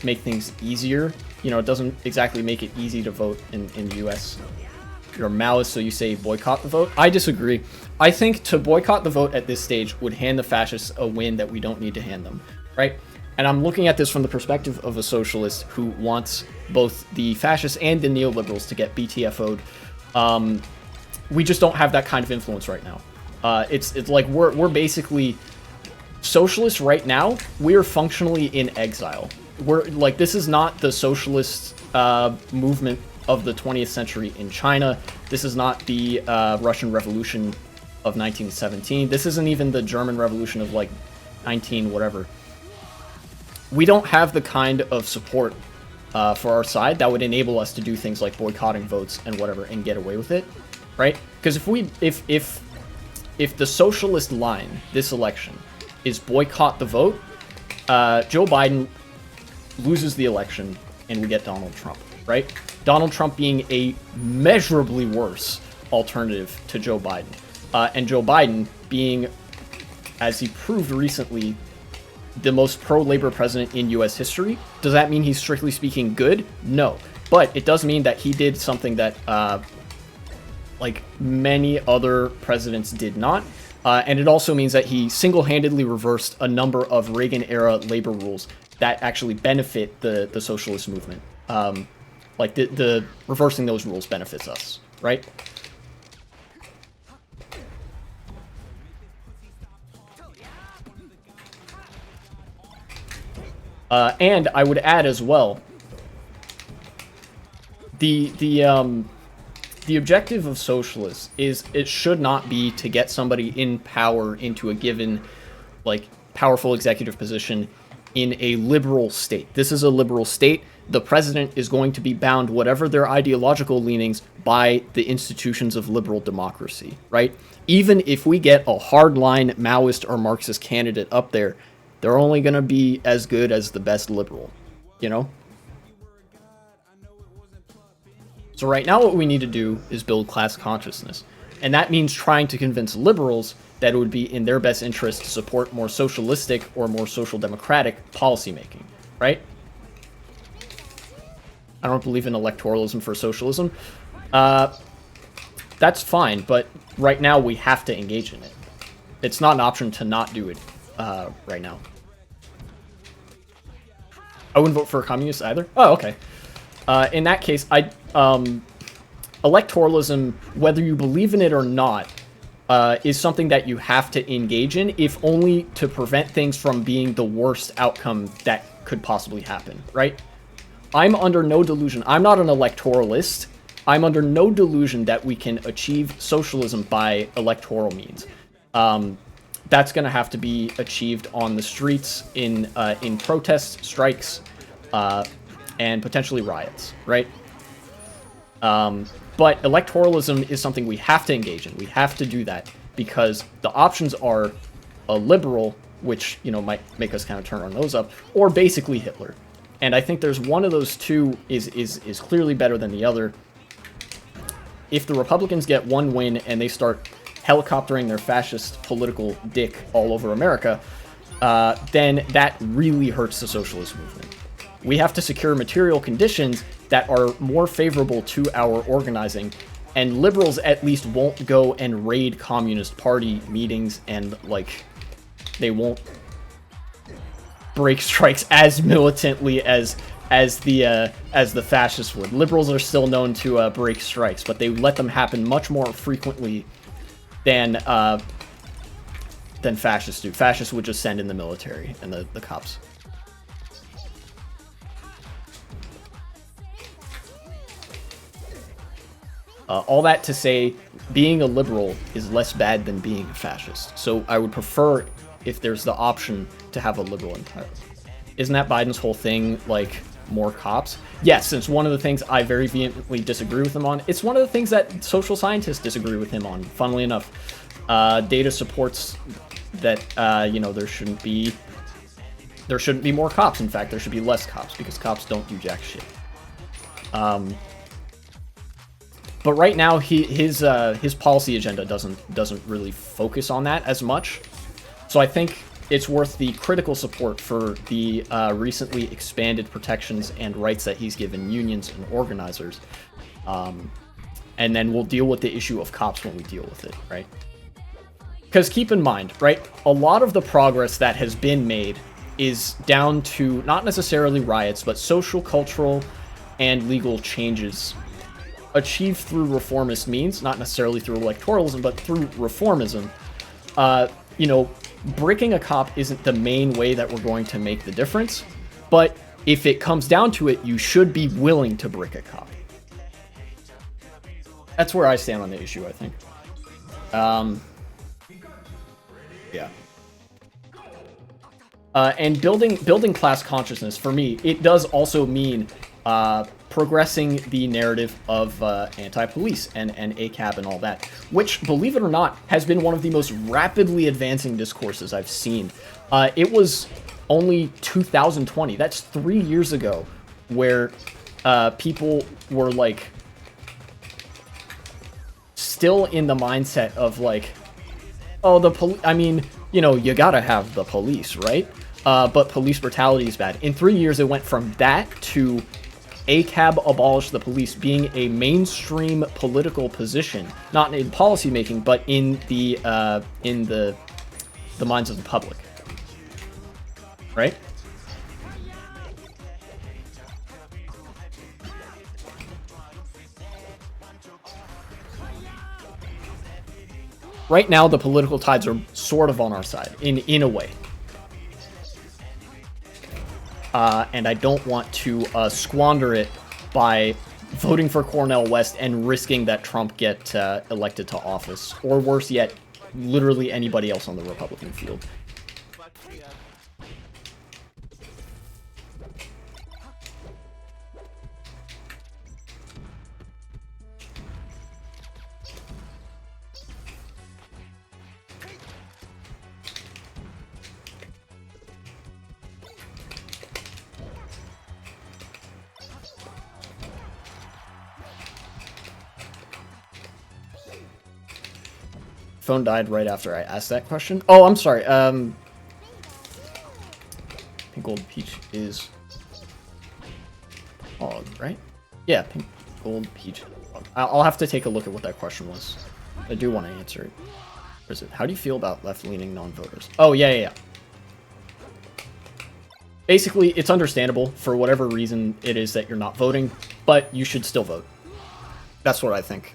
make things easier. You know, it doesn't exactly make it easy to vote in the US. You're a Maoist, so you say boycott the vote? I disagree. I think to boycott the vote at this stage would hand the fascists a win that we don't need to hand them, right? And I'm looking at this from the perspective of a socialist who wants both the fascists and the neoliberals to get BTFO'd. We just don't have that kind of influence right now. It's like we're basically socialists right now. We're functionally in exile. We're like, this is not the socialist movement of the 20th century in China. This is not the Russian Revolution of 1917. This isn't even the German Revolution of like 19 whatever. We don't have the kind of support for our side that would enable us to do things like boycotting votes and whatever and get away with it, right? Because if if the socialist line this election is boycott the vote, Joe Biden loses the election and we get Donald Trump, right? Donald Trump being a measurably worse alternative to Joe Biden. And Joe Biden being, as he proved recently, the most pro-labor president in U.S. history. Does that mean he's strictly speaking good? No. But it does mean that he did something that, like many other presidents did not. And it also means that he single-handedly reversed a number of Reagan-era labor rules that actually benefit the socialist movement. Like the reversing those rules benefits us, right? And I would add as well, the objective of socialists is it should not be to get somebody in power into a given, like, powerful executive position in a liberal state. This is a liberal state. The president is going to be bound, whatever their ideological leanings, by the institutions of liberal democracy, right? Even if we get a hardline Maoist or Marxist candidate up there, they're only going to be as good as the best liberal, you know? So right now what we need to do is build class consciousness. And that means trying to convince liberals that it would be in their best interest to support more socialistic or more social democratic policymaking, right? I don't believe in electoralism for socialism. That's fine, but right now we have to engage in it. It's not an option to not do it right now. I wouldn't vote for a communist either. Oh, okay. In that case, electoralism, whether you believe in it or not, is something that you have to engage in, if only to prevent things from being the worst outcome that could possibly happen, right? I'm under no delusion. I'm not an electoralist. I'm under no delusion that we can achieve socialism by electoral means. That's going to have to be achieved on the streets in protests, strikes, and potentially riots, right? But electoralism is something we have to engage in. We have to do that because the options are a liberal, which, you know, might make us kind of turn our nose up, or basically Hitler. And I think there's one of those two is clearly better than the other. If the Republicans get one win and they start helicoptering their fascist political dick all over America, then that really hurts the socialist movement. We have to secure material conditions that are more favorable to our organizing, and liberals at least won't go and raid Communist Party meetings, and, like, they won't break strikes as militantly as the fascists would. Liberals are still known to break strikes, but they let them happen much more frequently than fascists do. Fascists would just send in the military and the cops. All that to say, being a liberal is less bad than being a fascist. So I would prefer, if there's the option, to have a liberal in power. Isn't that Biden's whole thing, like, more cops? Yes, it's one of the things I very vehemently disagree with him on. It's one of the things that social scientists disagree with him on, funnily enough. Data supports that, you know, there shouldn't be more cops. In fact, there should be less cops, because cops don't do jack shit. But right now, his policy agenda doesn't really focus on that as much. So I think it's worth the critical support for the recently expanded protections and rights that he's given unions and organizers. And then we'll deal with the issue of cops when we deal with it, right? Because keep in mind, right, a lot of the progress that has been made is down to not necessarily riots, but social, cultural, and legal changes achieved through reformist means, not necessarily through electoralism, but through reformism. You know, bricking a cop isn't the main way that we're going to make the difference, but if it comes down to it, you should be willing to brick a cop. That's where I stand on the issue, I think. Yeah. And building class consciousness, for me, it does also mean progressing the narrative of anti-police and ACAB and all that, which, believe it or not, has been one of the most rapidly advancing discourses I've seen. It was only 2020, that's 3 years ago, where people were, like, still in the mindset of, like, oh, the police, I mean, you know, you gotta have the police, right? But police brutality is bad. In 3 years, it went from that to ACAB abolish the police being a mainstream political position, not in policy making, but in the minds of the public, right? Right now, the political tides are sort of on our side, in a way. And I don't want to squander it by voting for Cornel West and risking that Trump get elected to office. Or worse yet, literally anybody else on the Republican field. Phone died right after I asked that question. Oh, I'm sorry. Pink Gold Peach is Hog, right? Yeah, Pink Gold Peach. I'll have to take a look at what that question was. I do want to answer it. Or is it, how do you feel about left-leaning non-voters? Oh, yeah. Basically, it's understandable for whatever reason it is that you're not voting, but you should still vote. That's what I think.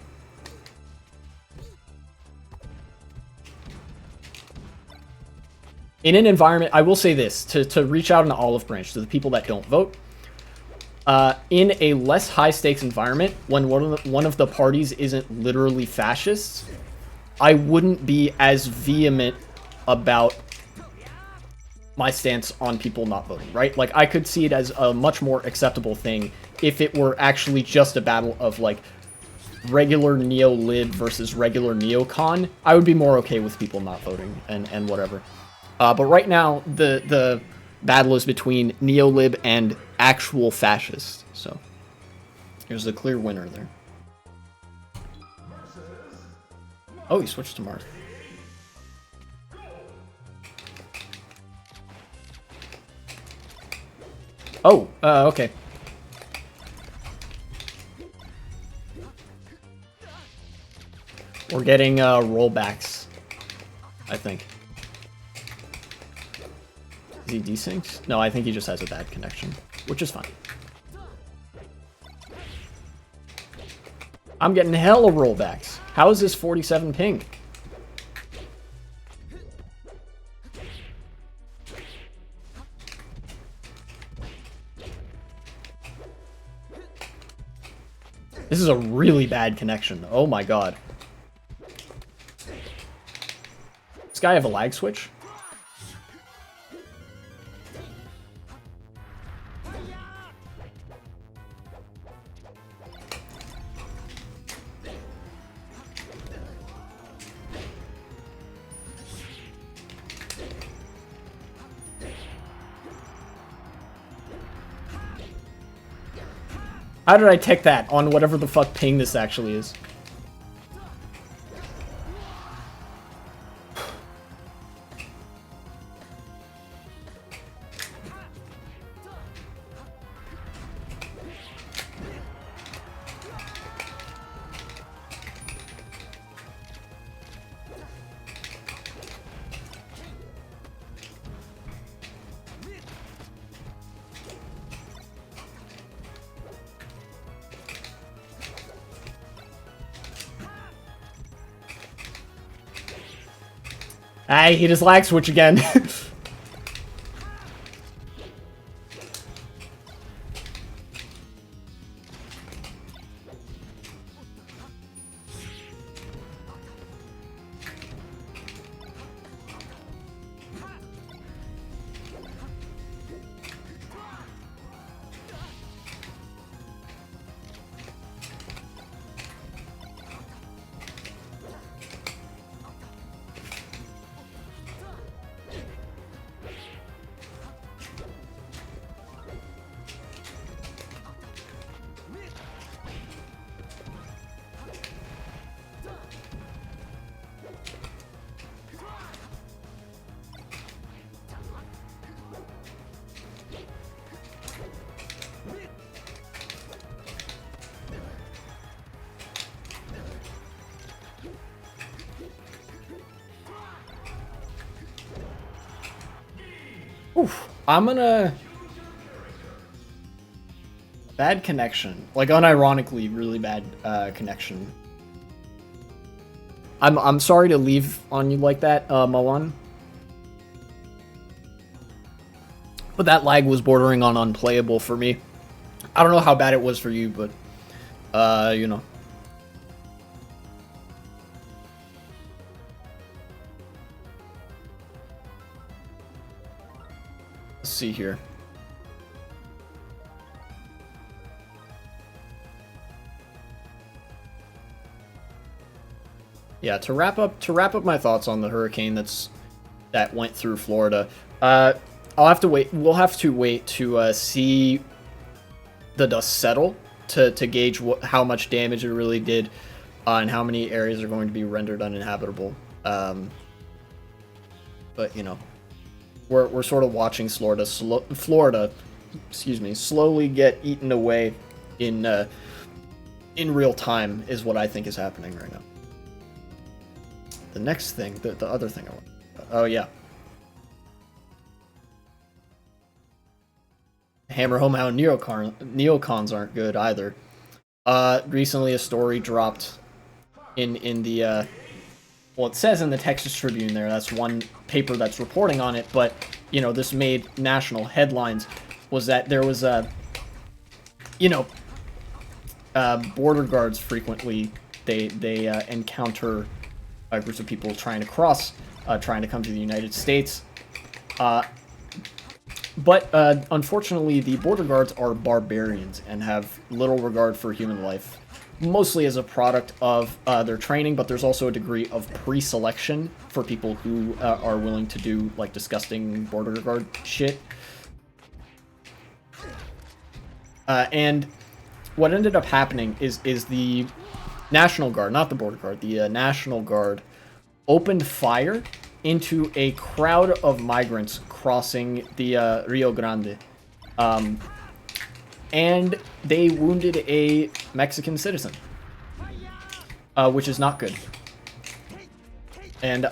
In an environment, I will say this, to reach out an olive branch to the people that don't vote, in a less high-stakes environment, when one of the parties isn't literally fascist, I wouldn't be as vehement about my stance on people not voting, right? Like, I could see it as a much more acceptable thing if it were actually just a battle of, like, regular neo-lib versus regular neocon. I would be more okay with people not voting and whatever. But right now, the battle is between neolib and actual fascists. So there's a clear winner there. Oh, he switched to Mars. Oh, okay. We're getting rollbacks, I think. Is he desynced? No, I think he just has a bad connection, which is fine. I'm getting hella rollbacks. How is this 47 ping? This is a really bad connection. Oh my god. This guy have a lag switch? How did I take that on whatever the fuck ping this actually is? I hit his lag switch again. Oof, I'm gonna... Bad connection. Like, unironically, really bad connection. I'm sorry to leave on you like that, Milan. But that lag was bordering on unplayable for me. I don't know how bad it was for you, but, you know. Let's see here. Yeah, to wrap up my thoughts on the hurricane that went through Florida. I'll have to wait. We'll have to wait to see the dust settle to gauge how much damage it really did, and how many areas are going to be rendered uninhabitable. But you know, we're sort of watching Florida, excuse me, slowly get eaten away in real time is what I think is happening right now. The next thing, the other thing I want. Oh yeah. Hammer home how neocons aren't good either. Recently a story dropped in the well, it says in the Texas Tribune there. That's one paper that's reporting on it, but you know, this made national headlines. Was that there was border guards frequently they encounter groups of people trying to cross, trying to come to the United States. But unfortunately, the border guards are barbarians and have little regard for human life, mostly as a product of their training, but there's also a degree of pre-selection for people who are willing to do, like, disgusting border guard shit. And what ended up happening is the National Guard, not the Border Guard, the National Guard opened fire into a crowd of migrants crossing the Rio Grande. And they wounded a Mexican citizen, which is not good. And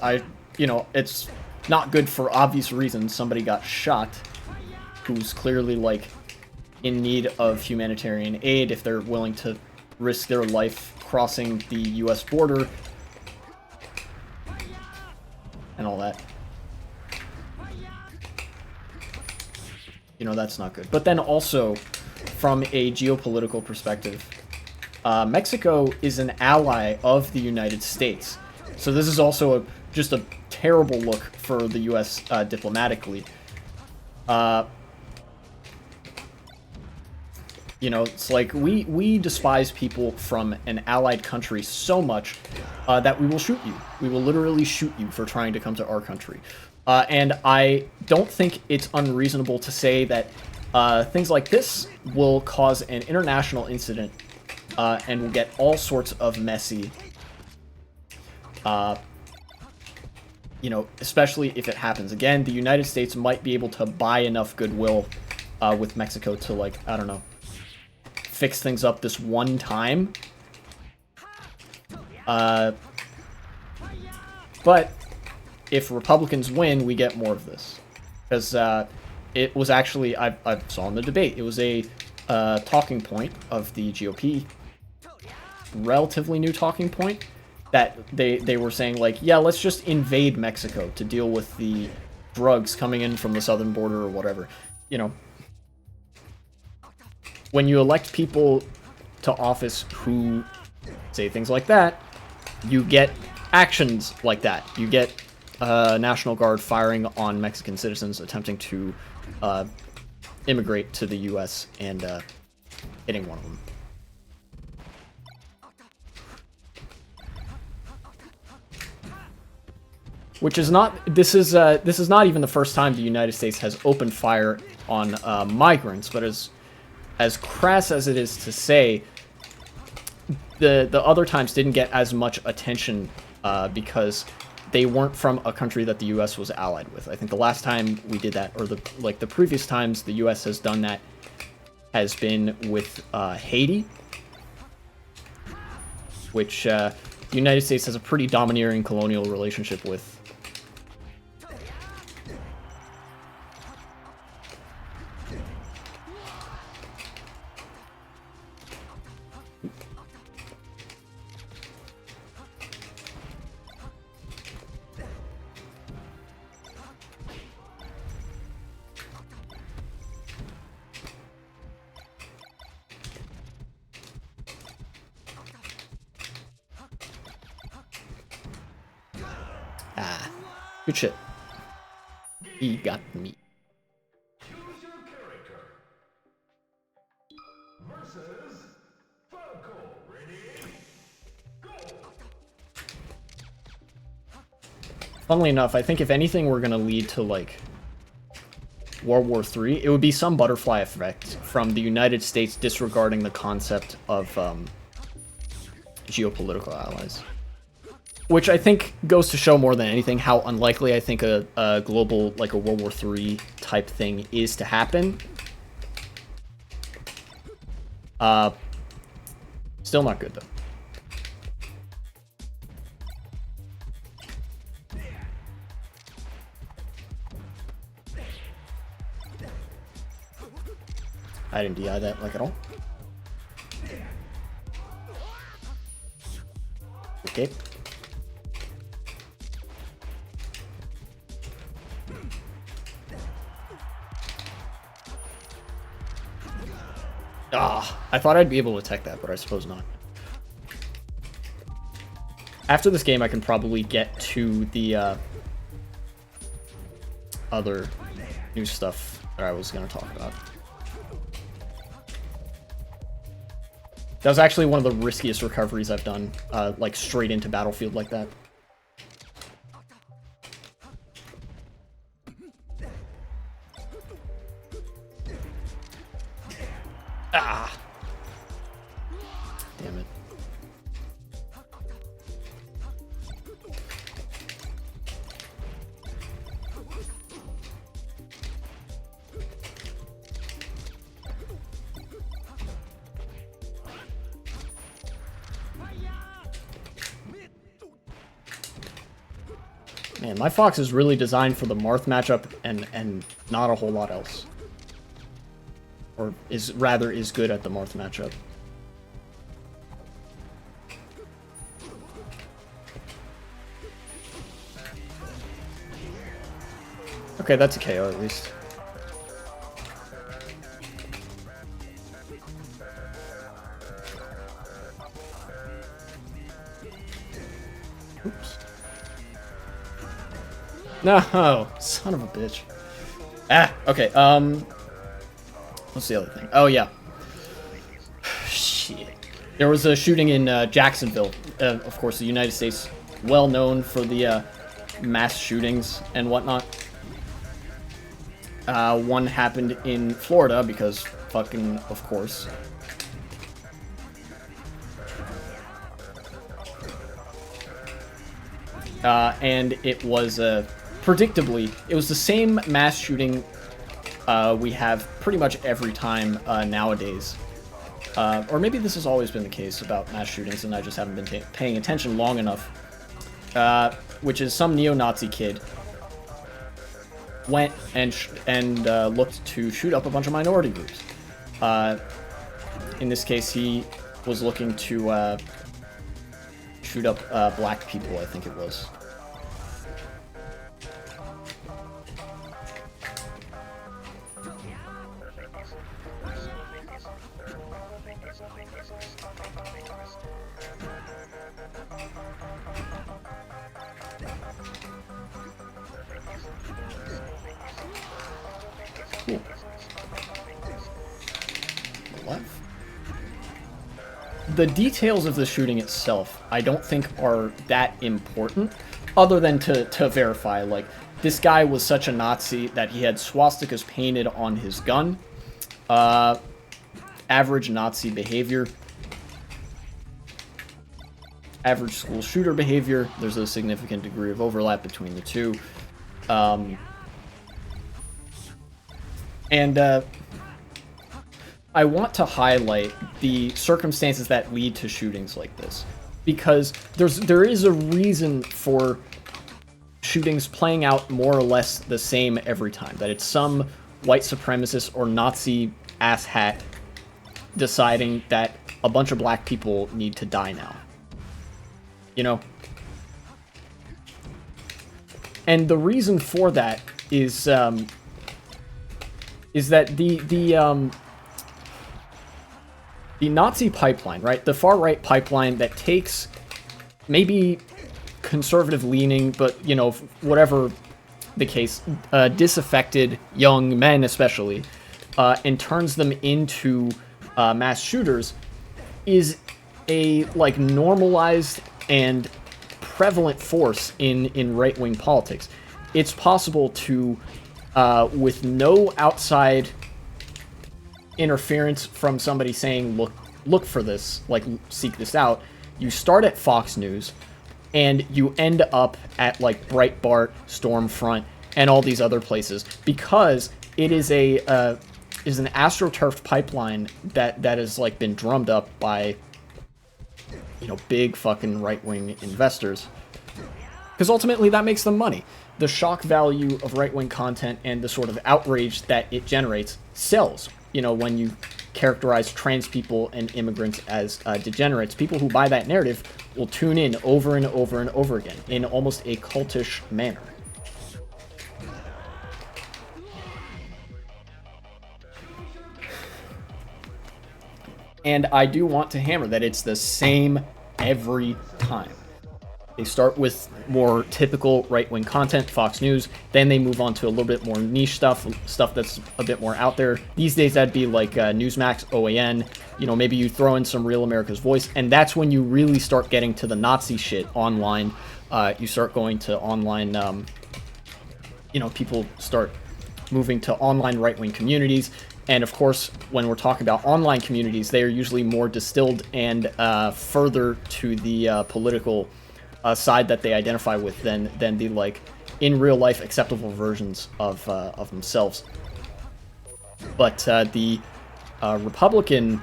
it's not good for obvious reasons. Somebody got shot who's clearly, like, in need of humanitarian aid if they're willing to risk their life crossing the U.S. border and all that. You know, that's not good. But then also, from a geopolitical perspective, Mexico is an ally of the United States. So this is also just a terrible look for the U.S. Diplomatically. You know, it's like we despise people from an allied country so much that we will shoot you. We will literally shoot you for trying to come to our country. And I don't think it's unreasonable to say that things like this will cause an international incident and will get all sorts of messy. You know, especially if it happens again. The United States might be able to buy enough goodwill with Mexico to, like, I don't know, fix things up this one time. But if Republicans win, we get more of this. Because it was actually, I saw in the debate, it was a talking point of the GOP, relatively new talking point, that they were saying, like, yeah, let's just invade Mexico to deal with the drugs coming in from the southern border or whatever. You know, when you elect people to office who say things like that, you get actions like that. You get National Guard firing on Mexican citizens attempting to immigrate to the U.S. and hitting one of them. Which is not, this is not even the first time the United States has opened fire on migrants, but as crass as it is to say, the other times didn't get as much attention because they weren't from a country that the U.S. was allied with. I think the last time we did that, or the previous times the U.S. has done that, has been with Haiti, which the United States has a pretty domineering colonial relationship with. Ah, good shit. He got me. Funnily enough, I think if anything were going to lead to, like, World War III, it would be some butterfly effect from the United States disregarding the concept of geopolitical allies. Which I think goes to show more than anything how unlikely I think a global, like a World War III type thing is to happen. Still not good, though. I didn't DI that, like, at all. Okay. Ah, I thought I'd be able to tech that, but I suppose not. After this game, I can probably get to the other new stuff that I was going to talk about. That was actually one of the riskiest recoveries I've done, like straight into Battlefield like that. Ah! Damn it. Man, my Fox is really designed for the Marth matchup and not a whole lot else. Or is good at the Marth matchup. Okay, that's a KO at least. Oops. No, son of a bitch. Ah, okay, what's the other thing? Oh, yeah. Shit. There was a shooting in Jacksonville. Of course, the United States, well known for the mass shootings and whatnot. One happened in Florida because fucking, of course. And it was, predictably, it was the same mass shooting we have pretty much every time nowadays. Or maybe this has always been the case about mass shootings and I just haven't been paying attention long enough. Which is some neo-Nazi kid went and looked to shoot up a bunch of minority groups. In this case, he was looking to shoot up black people, I think it was. Cool. What? The details of the shooting itself, I don't think are that important, other than to verify, like, this guy was such a Nazi that he had swastikas painted on his gun. Average Nazi behavior. Average school shooter behavior. There's a significant degree of overlap between the two. I want to highlight the circumstances that lead to shootings like this, because there is a reason for shootings playing out more or less the same every time. That it's some white supremacist or Nazi asshat deciding that a bunch of black people need to die now. You know? And the reason for that is that the Nazi pipeline, right? The far-right pipeline that takes maybe conservative leaning, but, you know, whatever the case, disaffected young men especially, and turns them into mass shooters is a, like, normalized and prevalent force in right-wing politics. It's possible to, with no outside interference from somebody saying, look for this, like, seek this out, you start at Fox News, and you end up at, like, Breitbart, Stormfront, and all these other places, because it is an astroturfed pipeline that has, like, been drummed up by, you know, big fucking right-wing investors. Because ultimately that makes them money. The shock value of right-wing content and the sort of outrage that it generates sells. You know, when you characterize trans people and immigrants as degenerates, people who buy that narrative will tune in over and over and over again in almost a cultish manner. And I do want to hammer that it's the same every time. They start with more typical right-wing content, Fox News, then they move on to a little bit more niche stuff that's a bit more out there. These days that'd be like Newsmax, OAN, you know, maybe you throw in some Real America's Voice, and that's when you really start getting to the Nazi shit online. You start going to online, you know, people start moving to online right-wing communities. And of course, when we're talking about online communities, they are usually more distilled and further to the political side that they identify with than the, like, in real life acceptable versions of themselves. But the Republican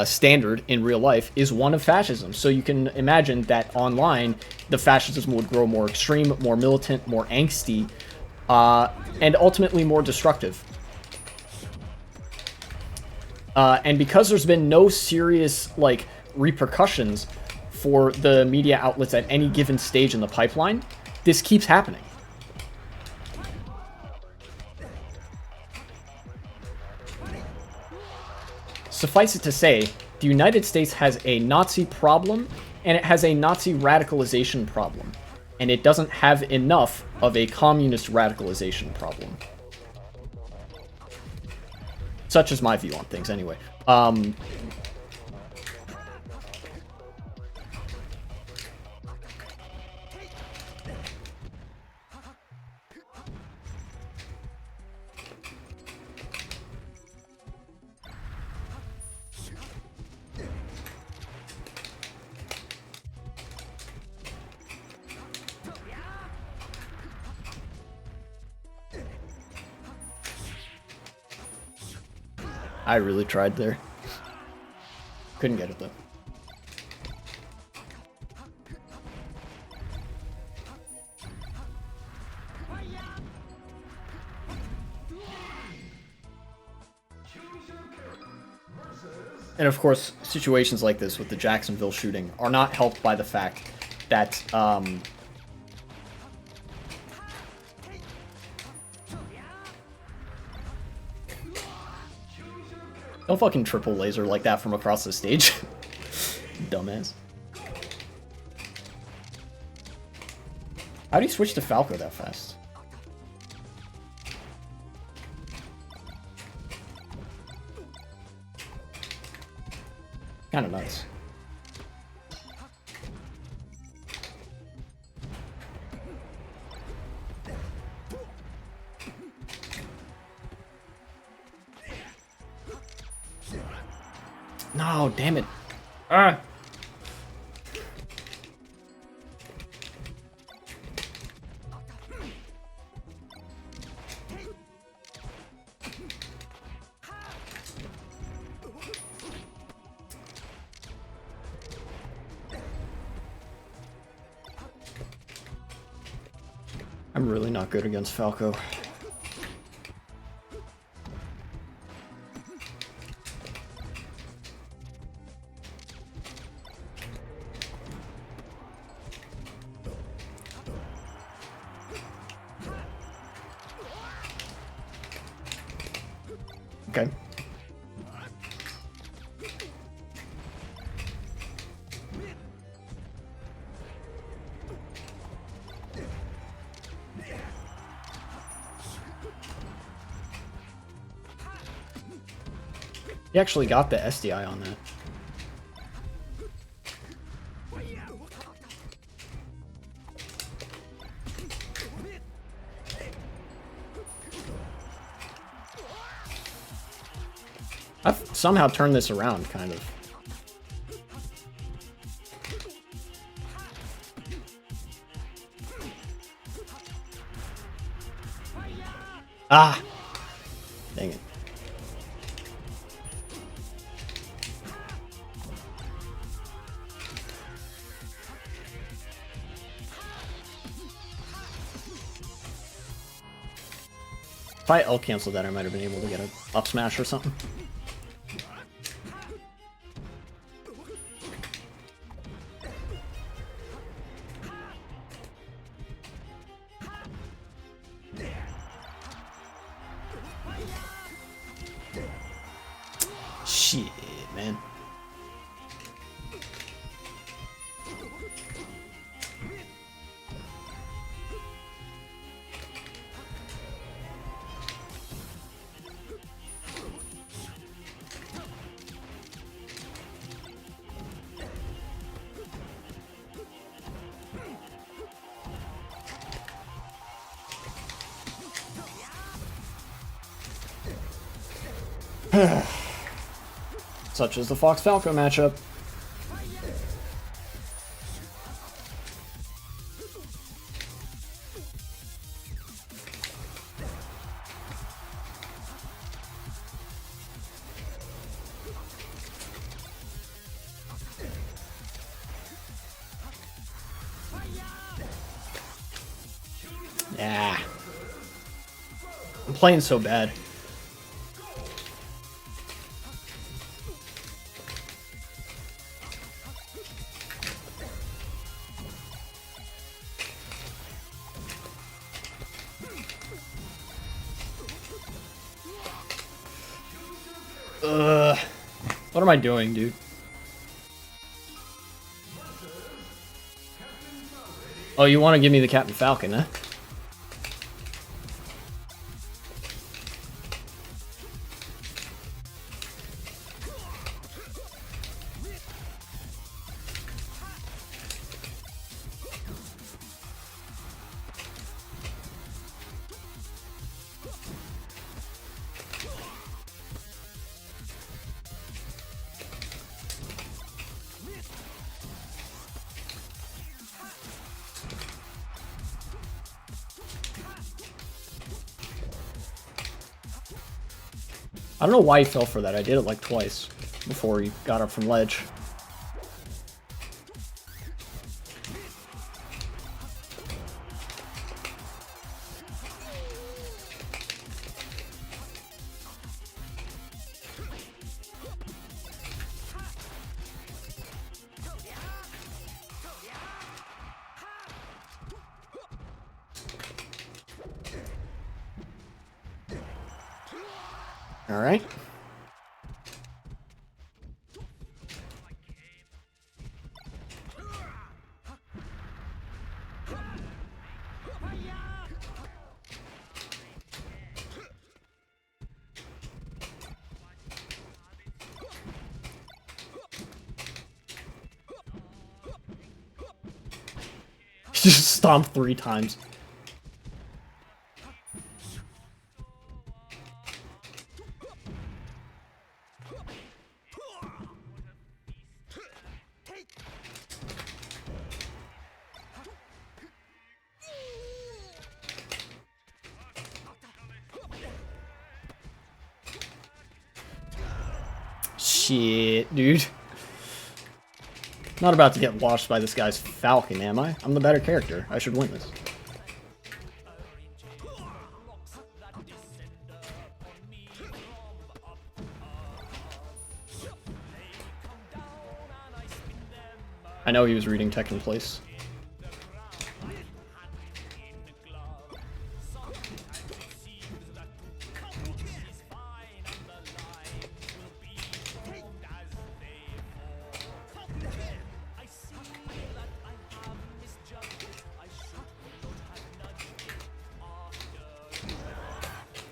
standard in real life is one of fascism. So you can imagine that online, the fascism would grow more extreme, more militant, more angsty, and ultimately more destructive. And because there's been no serious, like, repercussions for the media outlets at any given stage in the pipeline, this keeps happening. Suffice it to say, the United States has a Nazi problem, and it has a Nazi radicalization problem, and it doesn't have enough of a communist radicalization problem. Such is my view on things, anyway. I really tried there. Couldn't get it, though. And of course, situations like this with the Jacksonville shooting are not helped by the fact that, don't fucking triple laser like that from across the stage. Dumbass. How do you switch to Falco that fast? Kinda nice. No, damn it. Ah. I'm really not good against Falco. Okay. He actually got the SDI on that. I've somehow turned this around, kind of. Ah! Dang it. If I L canceled that, I might have been able to get an up smash or something. Shit, man. Such as the Fox Falco matchup. Yeah. I'm playing so bad. What am I doing, dude? Oh, you want to give me the Captain Falcon, huh? I don't know why he fell for that. I did it like twice before he got up from ledge. All right. He just stomped 3 times. Shit, dude. Not about to get washed by this guy's Falcon, am I? I'm the better character. I should win this. I know he was reading Tekken Place.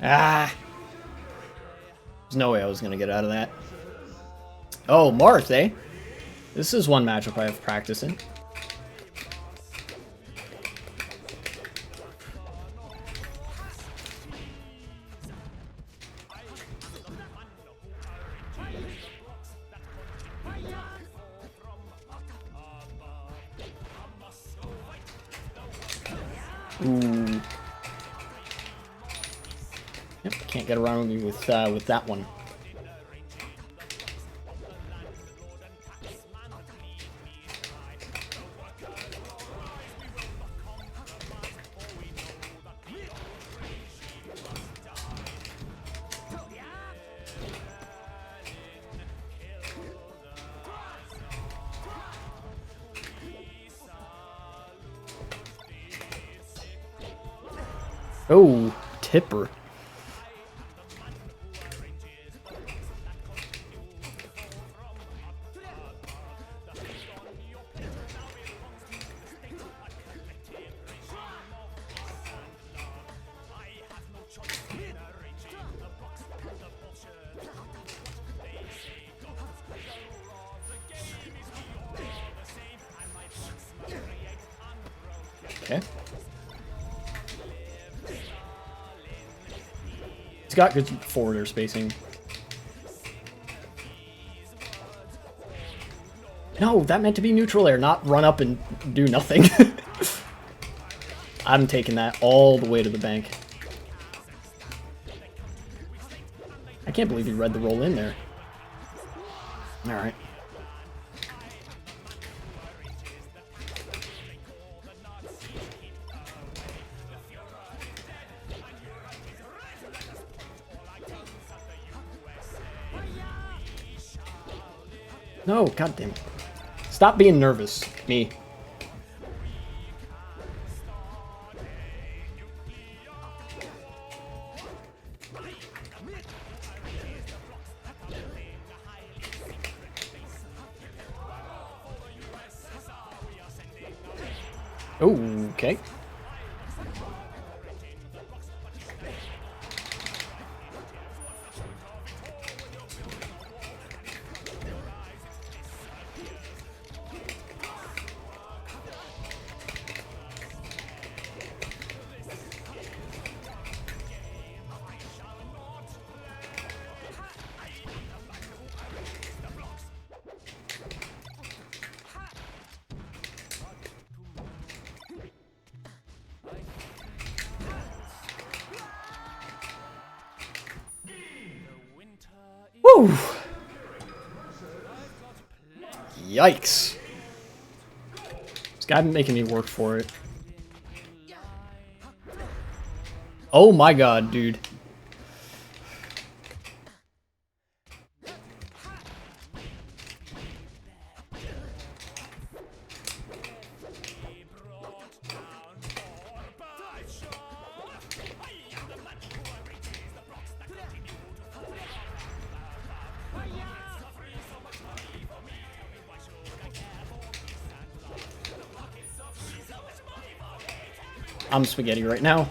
Ah! There's no way I was gonna get out of that. Oh, Marth, eh? This is one matchup I have practice in. Ooh. Yep, can't get around me with that one. Oh, tipper. Okay. He's got good forward air spacing. No, that meant to be neutral air, not run up and do nothing. I'm taking that all the way to the bank. I can't believe he read the roll in there. Alright. No, goddamn. Stop being nervous, me. Oh, okay. Woo! Yikes. This guy been making me work for it. Oh my god, dude. I'm spaghetti right now.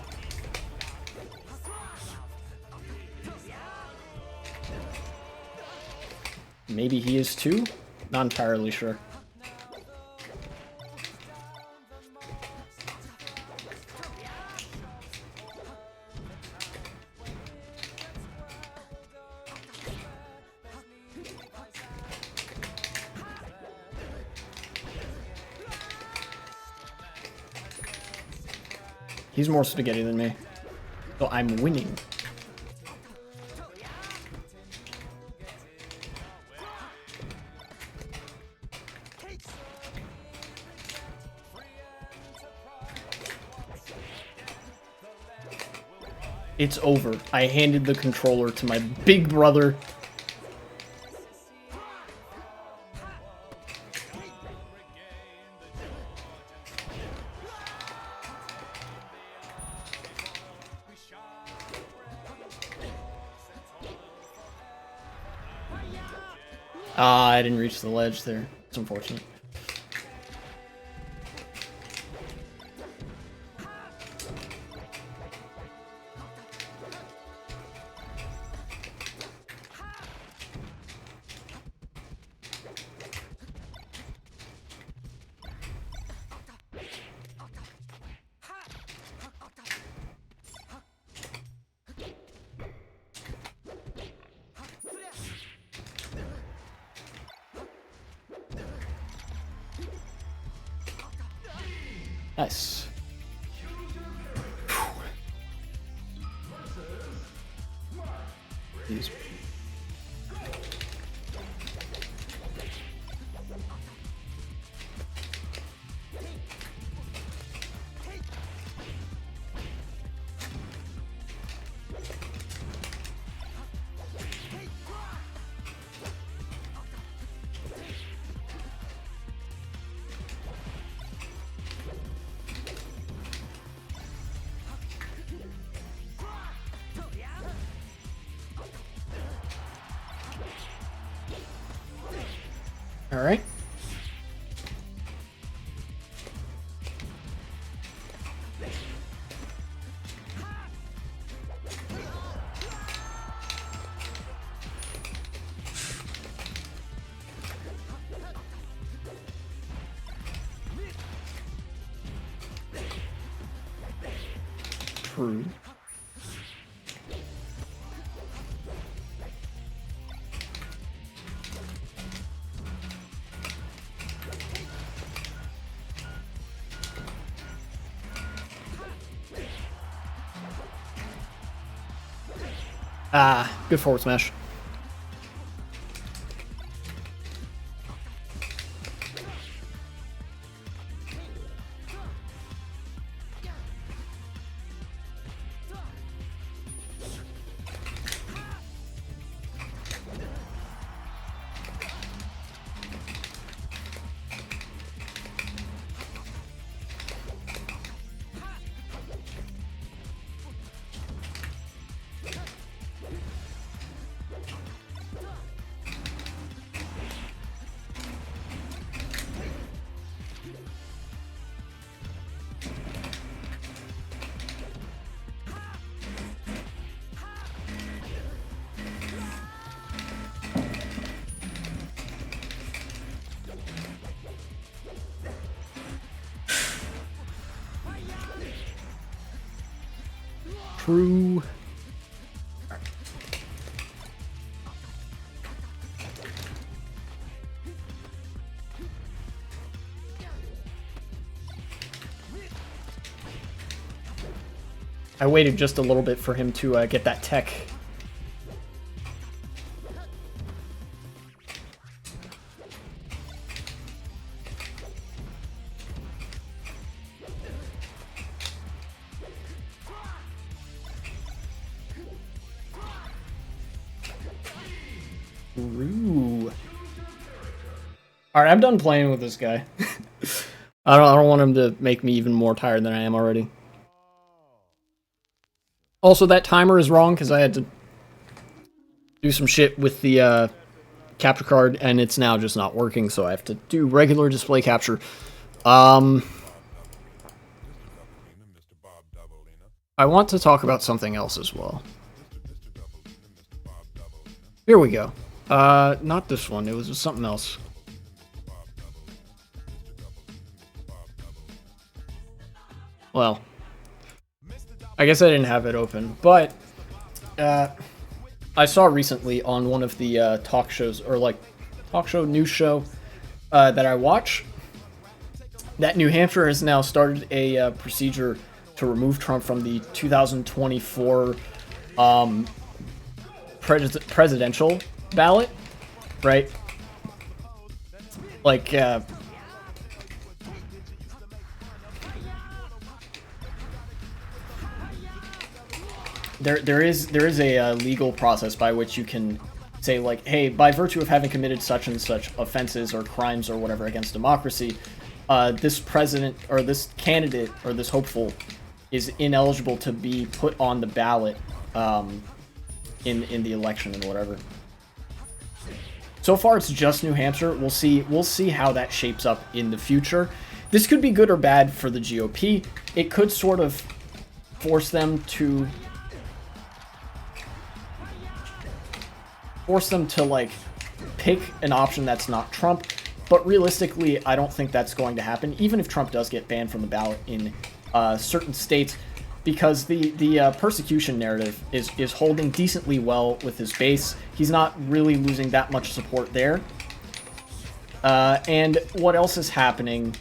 Maybe he is too? Not entirely sure. He's more spaghetti than me. So I'm winning. It's over. I handed the controller to my big brother. Ah, I didn't reach the ledge there. It's unfortunate. Nice. These. All right. True. Ah, good forward smash. True. I waited just a little bit for him to get that tech. Ooh. All right, I'm done playing with this guy. I don't want him to make me even more tired than I am already. Also, that timer is wrong because I had to do some shit with the capture card, and it's now just not working, so I have to do regular display capture. I want to talk about something else as well. Here we go. Not this one. It was something else. Well, I guess I didn't have it open, but I saw recently on one of the talk shows, or like talk show, news show that I watch, that New Hampshire has now started a procedure to remove Trump from the 2024 presidential ballot, right? Like, There is a legal process by which you can say, like, hey, by virtue of having committed such and such offenses or crimes or whatever against democracy, this president or this candidate or this hopeful is ineligible to be put on the ballot in the election and whatever. So far, it's just New Hampshire. We'll see how that shapes up in the future. This could be good or bad for the GOP. It could sort of force them to like pick an option that's not Trump, but realistically I don't think that's going to happen, even if Trump does get banned from the ballot in certain states, because the persecution narrative is holding decently well with his base. He's not really losing that much support there. And what else is happening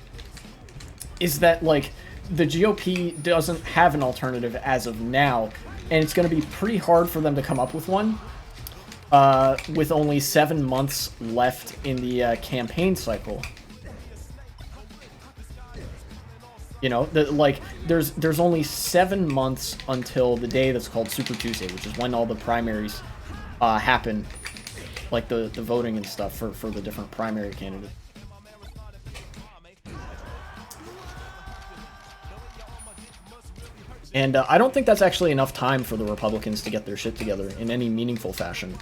is that, like, the GOP doesn't have an alternative as of now, and it's going to be pretty hard for them to come up with one with only 7 months left in the campaign cycle. You know, there's only 7 months until the day that's called Super Tuesday, which is when all the primaries happen, like the voting and stuff for the different primary candidates. And I don't think that's actually enough time for the Republicans to get their shit together in any meaningful fashion.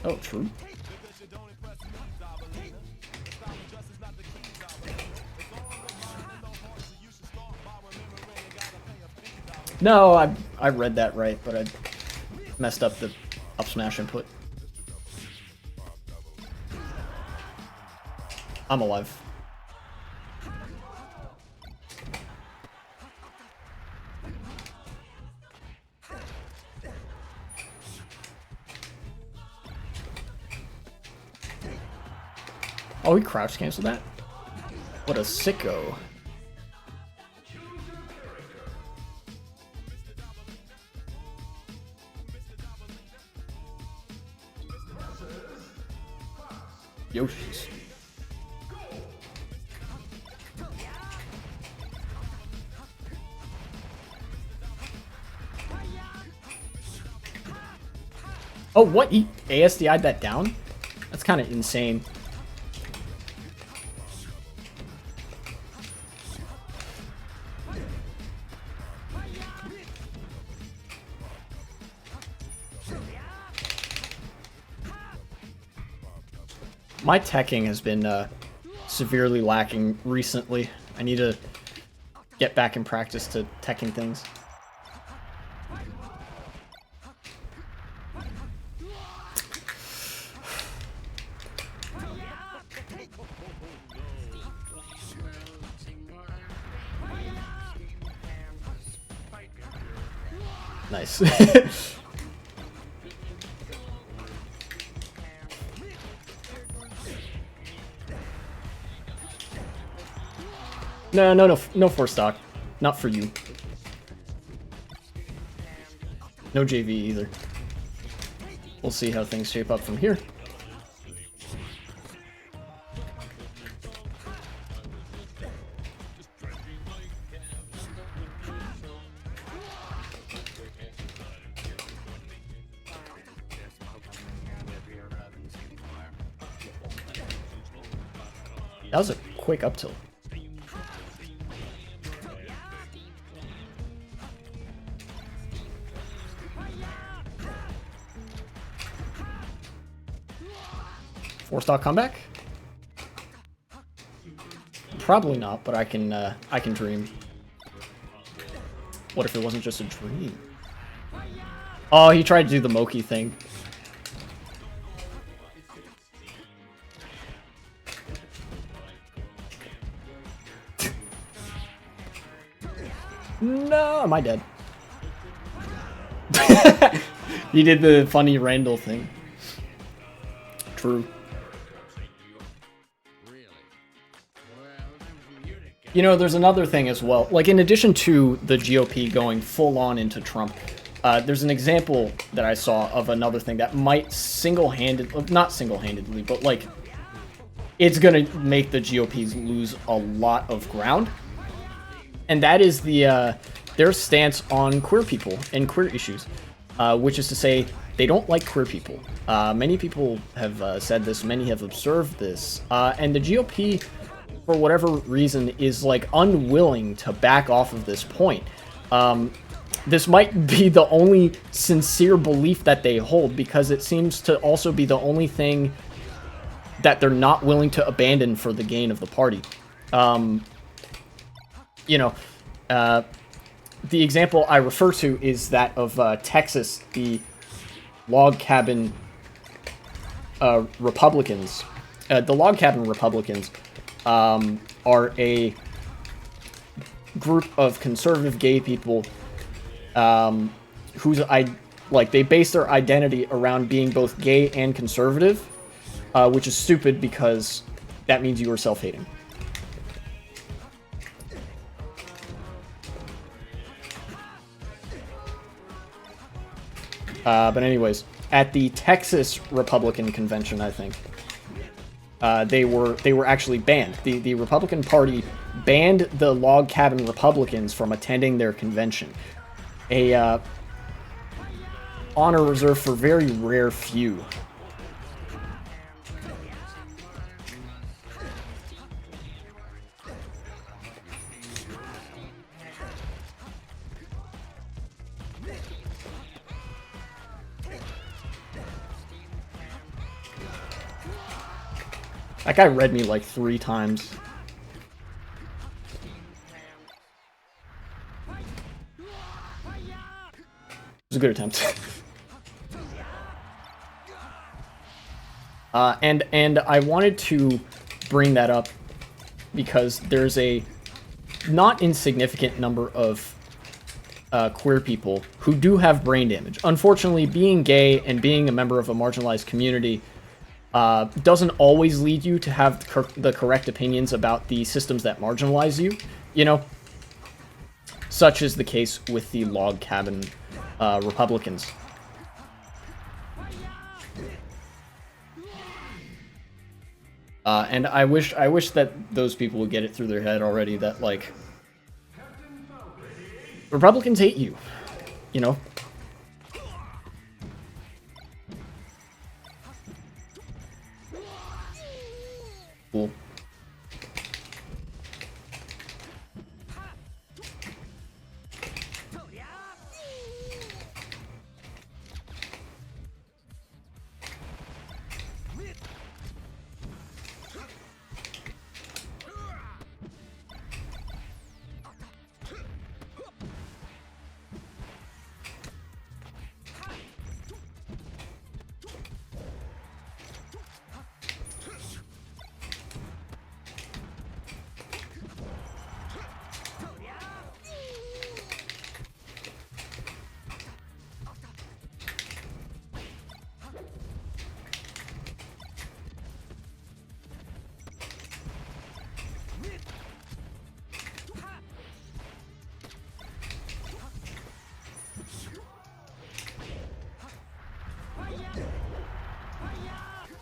Oh, true. No, I read that right, but I messed up the up smash input. I'm alive. Oh, he crouch canceled that? What a sicko. Yoshi's. Oh, what? He ASDI'd that down? That's kind of insane. My teching has been severely lacking recently. I need to get back in practice to teching things. Nice. No force stock. Not for you. No JV either. We'll see how things shape up from here. That was a quick up tilt. Four stock comeback? Probably not, but I can dream. What if it wasn't just a dream? Oh, he tried to do the Moki thing. No, am I dead? He did the funny Randall thing. True. You know, there's another thing as well. Like, in addition to the GOP going full on into Trump, there's an example that I saw of another thing that might not single-handedly, but like, it's gonna make the GOPs lose a lot of ground. And that is their stance on queer people and queer issues, which is to say they don't like queer people. Many people have said this, many have observed this, and the GOP, for whatever reason, is like unwilling to back off of this point. This might be the only sincere belief that they hold, because it seems to also be the only thing that they're not willing to abandon for the gain of the party. You know, the example I refer to is that of Texas, the log cabin Republicans. The log cabin Republicans are a group of conservative gay people whose Like, they base their identity around being both gay and conservative, which is stupid because that means you are self-hating. But anyways, at the Texas Republican Convention, I think, they were actually banned. The Republican Party banned the Log Cabin Republicans from attending their convention. A honor reserved for very rare few. That guy read me like 3 times. It was a good attempt. And I wanted to bring that up because there's a not insignificant number of queer people who do have brain damage. Unfortunately, being gay and being a member of a marginalized community doesn't always lead you to have the correct opinions about the systems that marginalize you, you know? Such is the case with the Log Cabin Republicans. And I wish that those people would get it through their head already that, like, Republicans hate you, you know? Cool.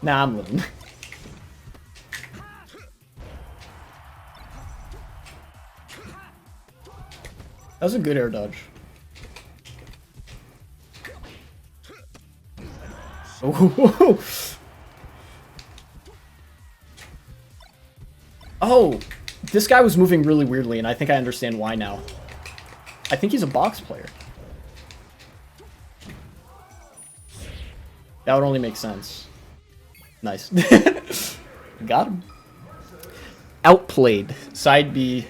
Nah, I'm living. That was a good air dodge. Oh, oh, this guy was moving really weirdly, and I think I understand why now. I think he's a box player. That would only make sense. Nice. Got him. Outplayed. Side B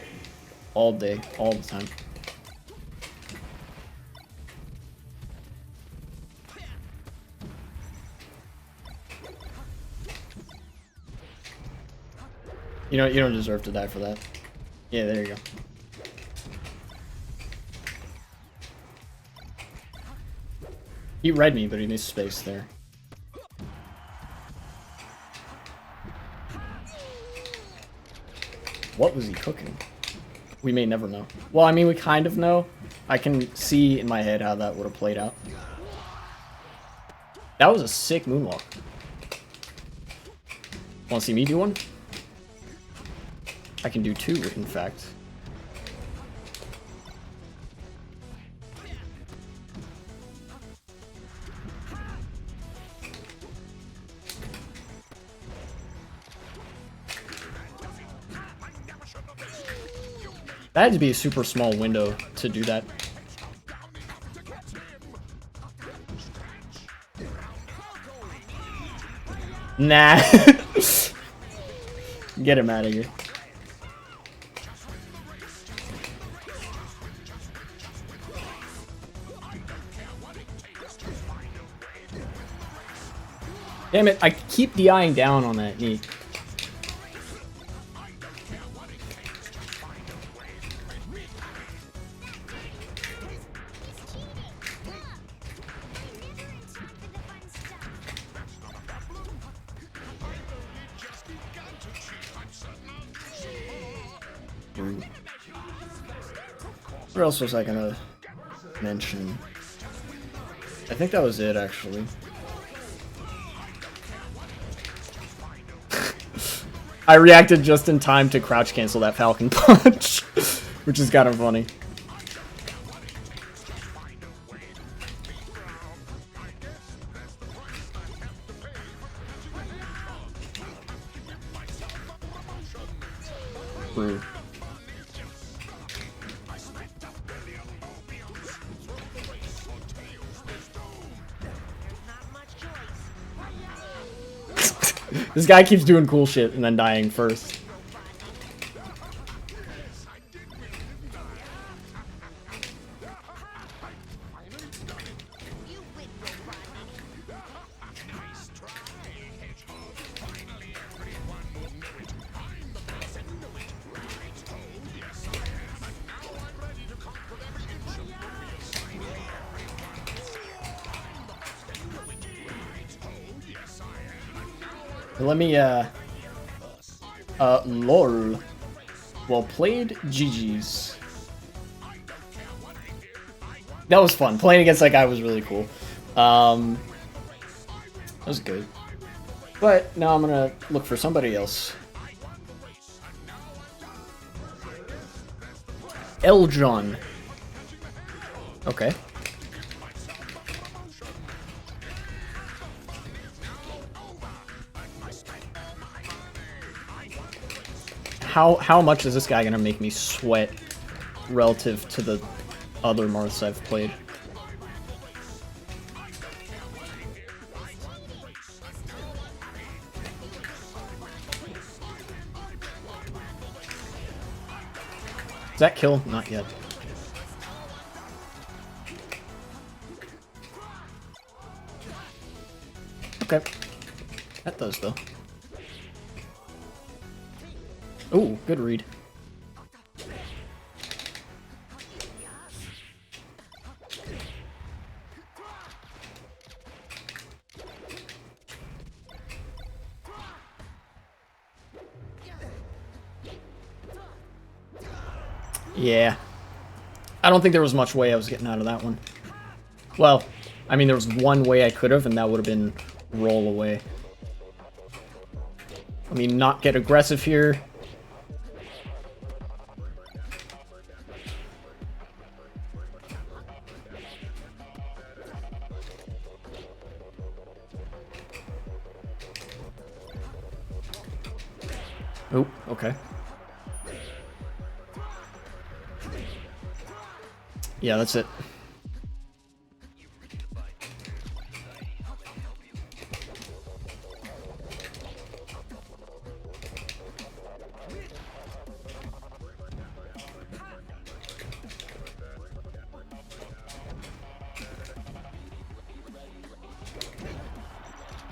all day, all the time. You know, you don't deserve to die for that. Yeah, there you go. He read me, but he missed space there. What was he cooking? We may never know. Well, I mean, we kind of know. I can see in my head how that would have played out. That was a sick moonwalk. Want to see me do one? I can do 2, in fact. That had to be a super small window to do that. Nah. Get him out of here. Damn it, I keep DIing down on that knee. Ooh. What else was I gonna mention? I think that was it, actually. I reacted just in time to crouch cancel that Falcon Punch, which is kind of funny. Rude. This guy keeps doing cool shit and then dying first. Let me, lol. Well played, GG's. That was fun. Playing against that guy was really cool. That was good. But now I'm gonna look for somebody else. Eljon. Okay. How much is this guy gonna make me sweat relative to the other Marths I've played? Does that kill? Not yet. Okay. That does, though. Ooh, good read. Yeah. I don't think there was much way I was getting out of that one. Well, I mean, there was one way I could have, and that would have been roll away. I mean, not get aggressive here. Oh, okay. Yeah, that's it.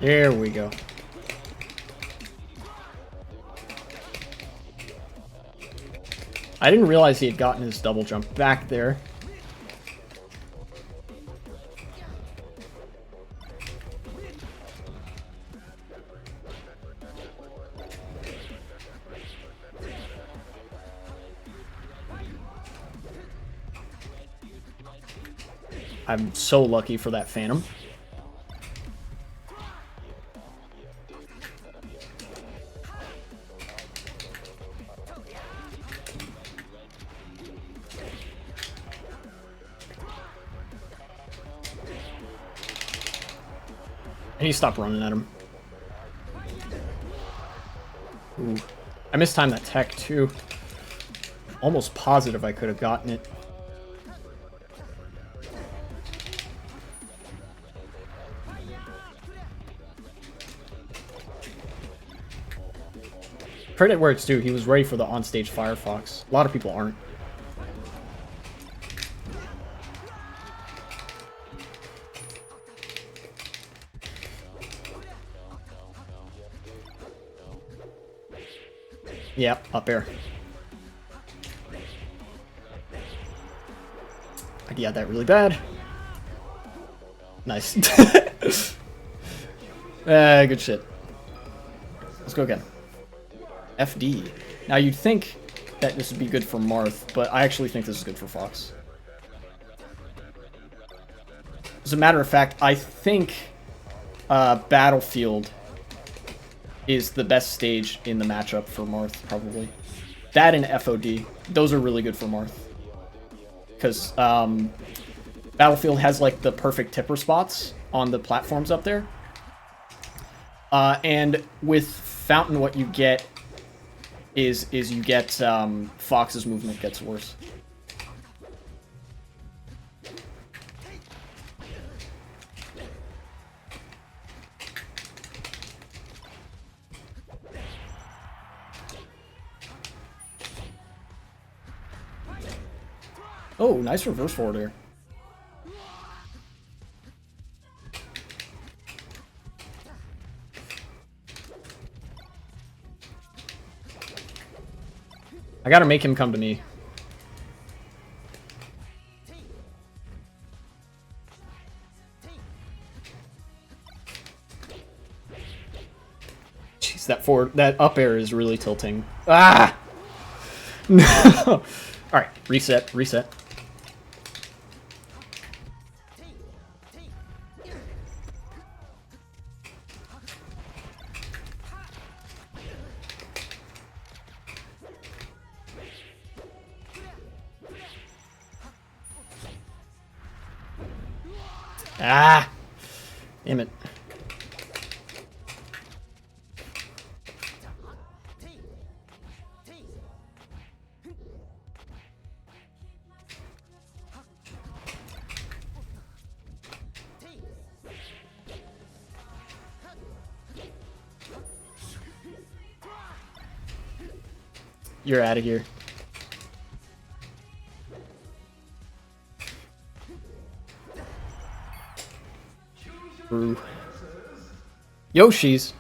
There we go. I didn't realize he had gotten his double jump back there. I'm so lucky for that Phantom. I need to stop running at him. Ooh. I mistimed that tech too. Almost positive I could have gotten it. Credit where it's due, he was ready for the onstage Firefox. A lot of people aren't. Yep, up air. I got that really bad. Nice. Good shit. Let's go again. FD. Now you'd think that this would be good for Marth, but I actually think this is good for Fox. As a matter of fact, I think Battlefield is the best stage in the matchup for Marth, probably. That and FOD. Those are really good for Marth. Because Battlefield has, like, the perfect tipper spots on the platforms up there. And with Fountain, what you get is you get Fox's movement gets worse. Oh, nice reverse forward here. I gotta make him come to me. Jeez, that up air is really tilting. Ah! No! Alright, reset. Ah! Damn it. You're out of here. Brew. Yoshi's.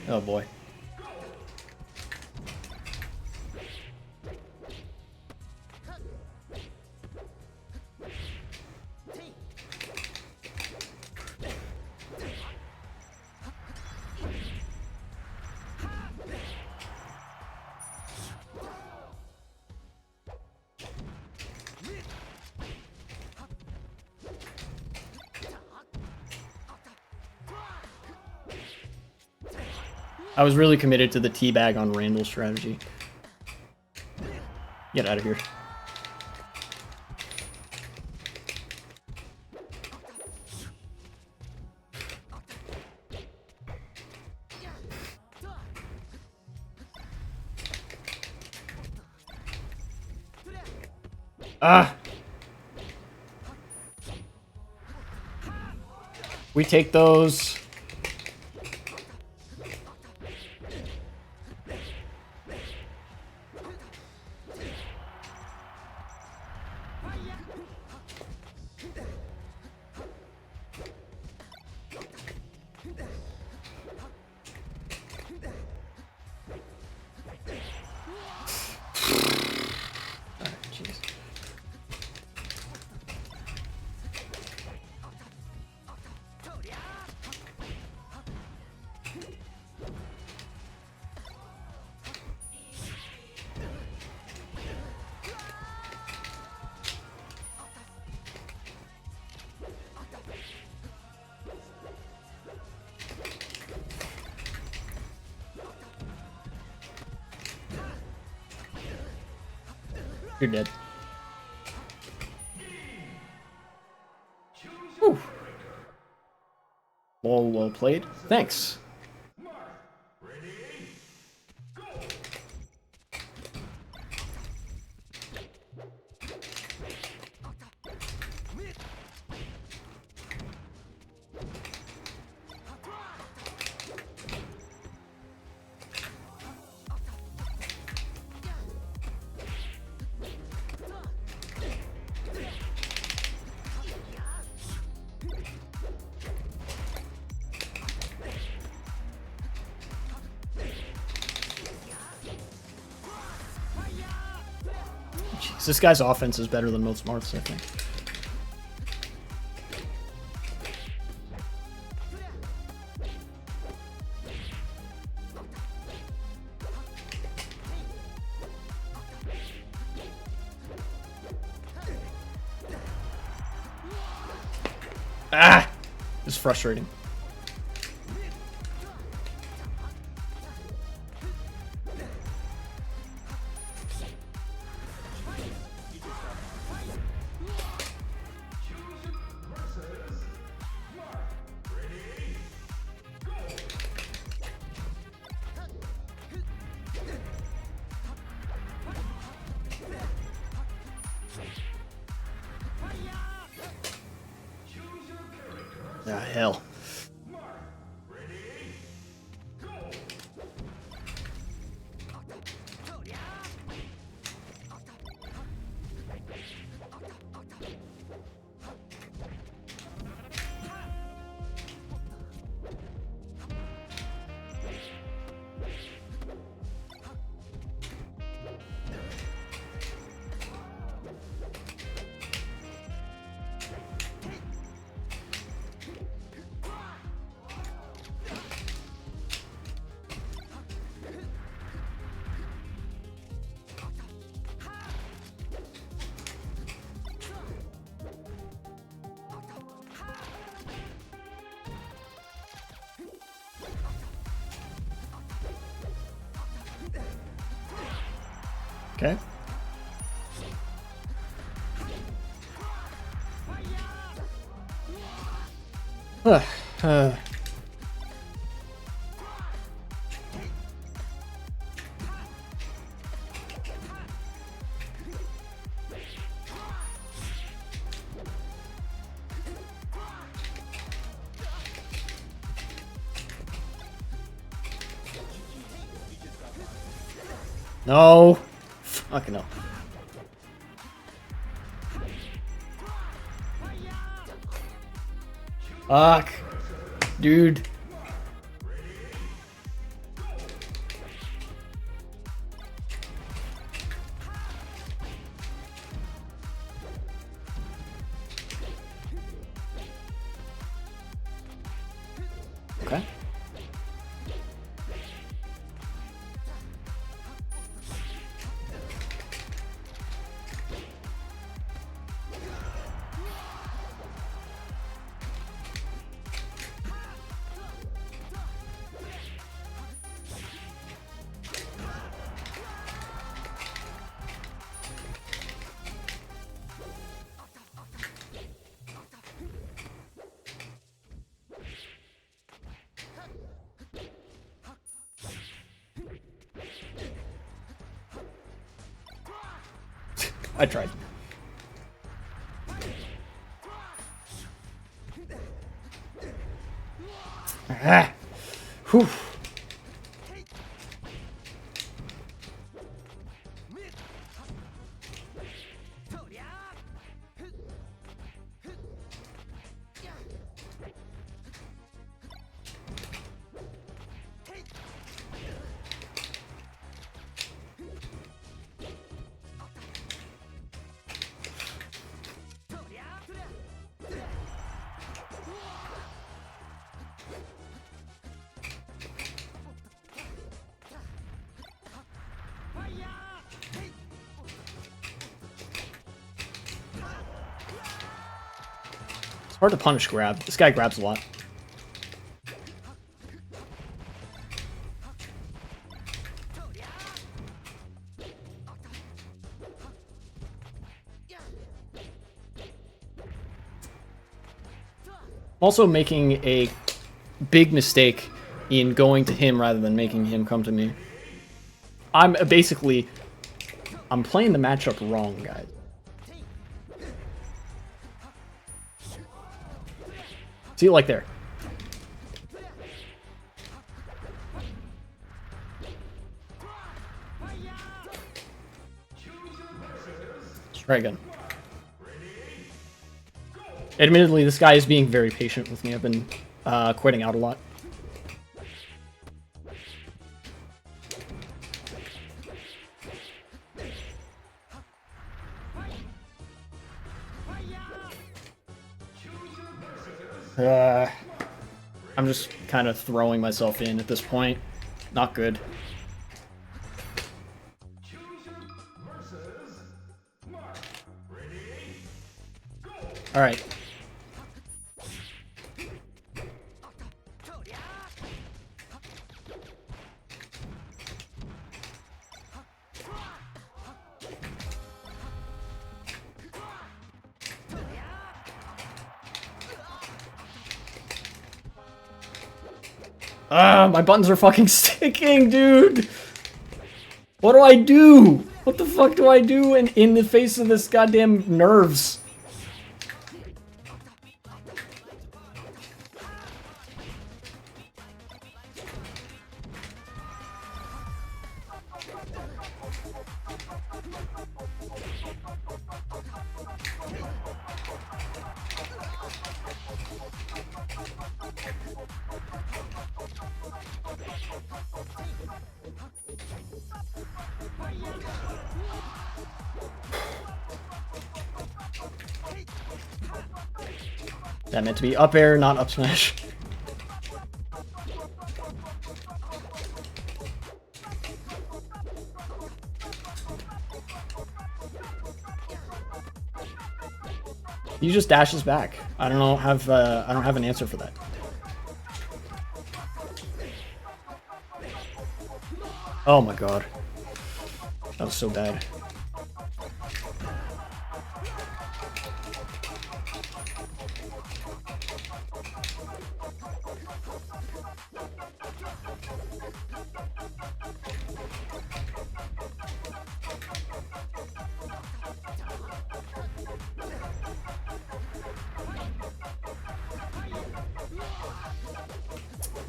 Oh boy. I was really committed to the teabag on Randall strategy. Get out of here. Ah! We take those. You're dead. Whew. Well played. Thanks. Jeez, this guy's offense is better than most Marth's, I think. Ah! It's frustrating. Ah, hell. Okay. Uh. No. Fucking hell. Fuck. Dude. Okay. I tried. Ah. Whew. It's hard to punish grab. This guy grabs a lot. Also making a big mistake in going to him rather than making him come to me. I'm playing the matchup wrong, guys. See, like there. Try again. Admittedly, this guy is being very patient with me. I've been quitting out a lot. I'm just kind of throwing myself in at this point. Not good. All right. Ah, my buttons are fucking sticking, dude! What do I do? What the fuck do I do in the face of this goddamn nerves? That meant to be up air, not up smash. He just dashes back. I don't have an answer for that. Oh my god. That was so bad.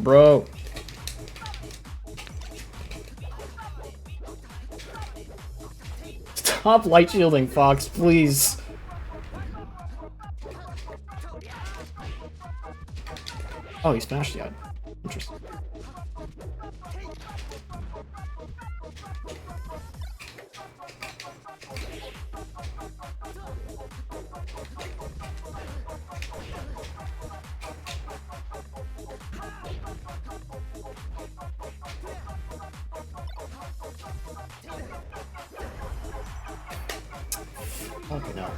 Bro. Stop light shielding, Fox, please. Oh, he smashed the ad. Interesting. Okay, no.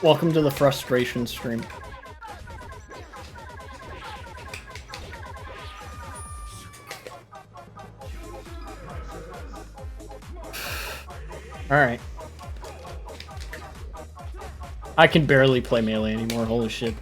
Welcome to the frustration stream. Alright. I can barely play Melee anymore, holy shit.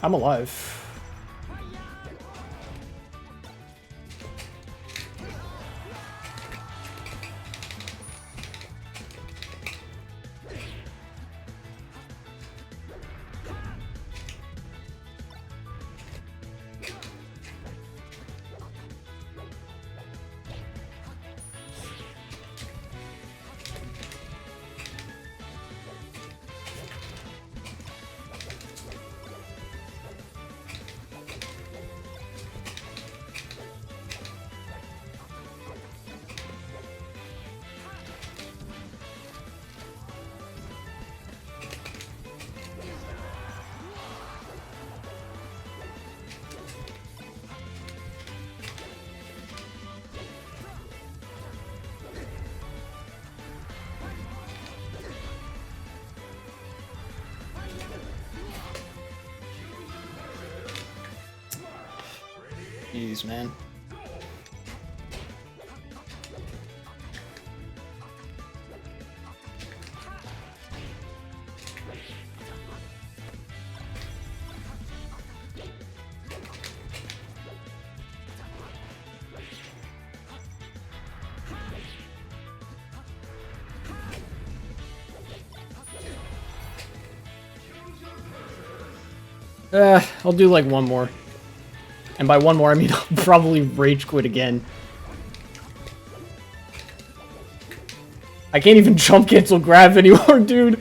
I'm alive. Jeez, man. I'll do like one more. And by one more, I mean I'll probably rage quit again. I can't even jump cancel grab anymore, dude.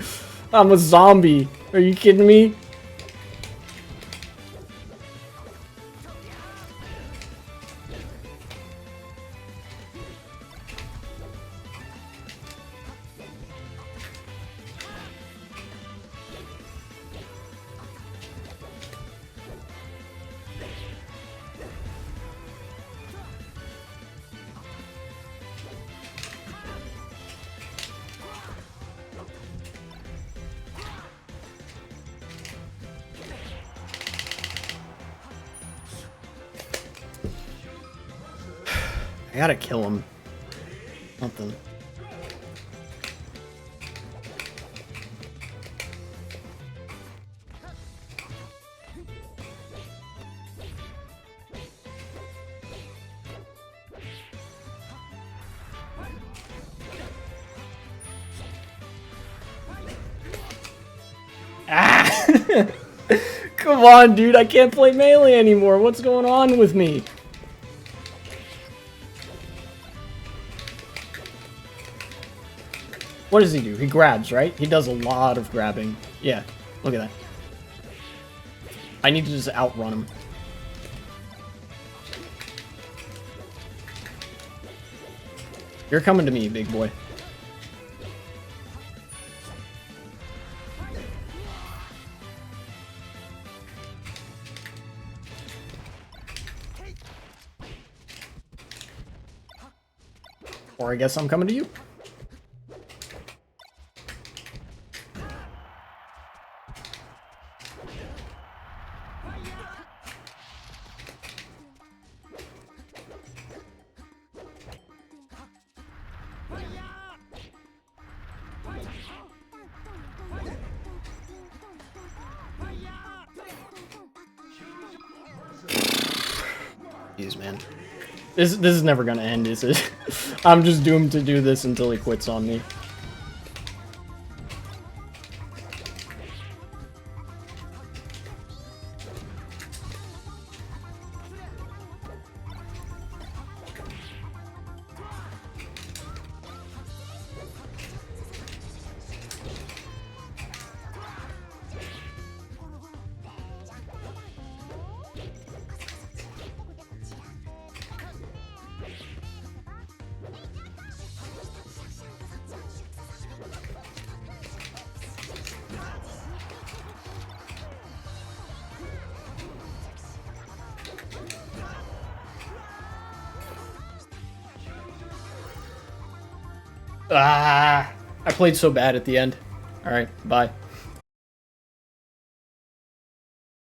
I'm a zombie. Are you kidding me? I gotta kill him. Something. Ah! Come on, dude. I can't play melee anymore. What's going on with me? What does he do? He grabs, right? He does a lot of grabbing. Yeah, look at that. I need to just outrun him. You're coming to me, big boy. Or I guess I'm coming to you. Jeez, man. This is never gonna end, is it? I'm just doomed to do this until he quits on me. Ah, I played so bad at the end. All right, bye.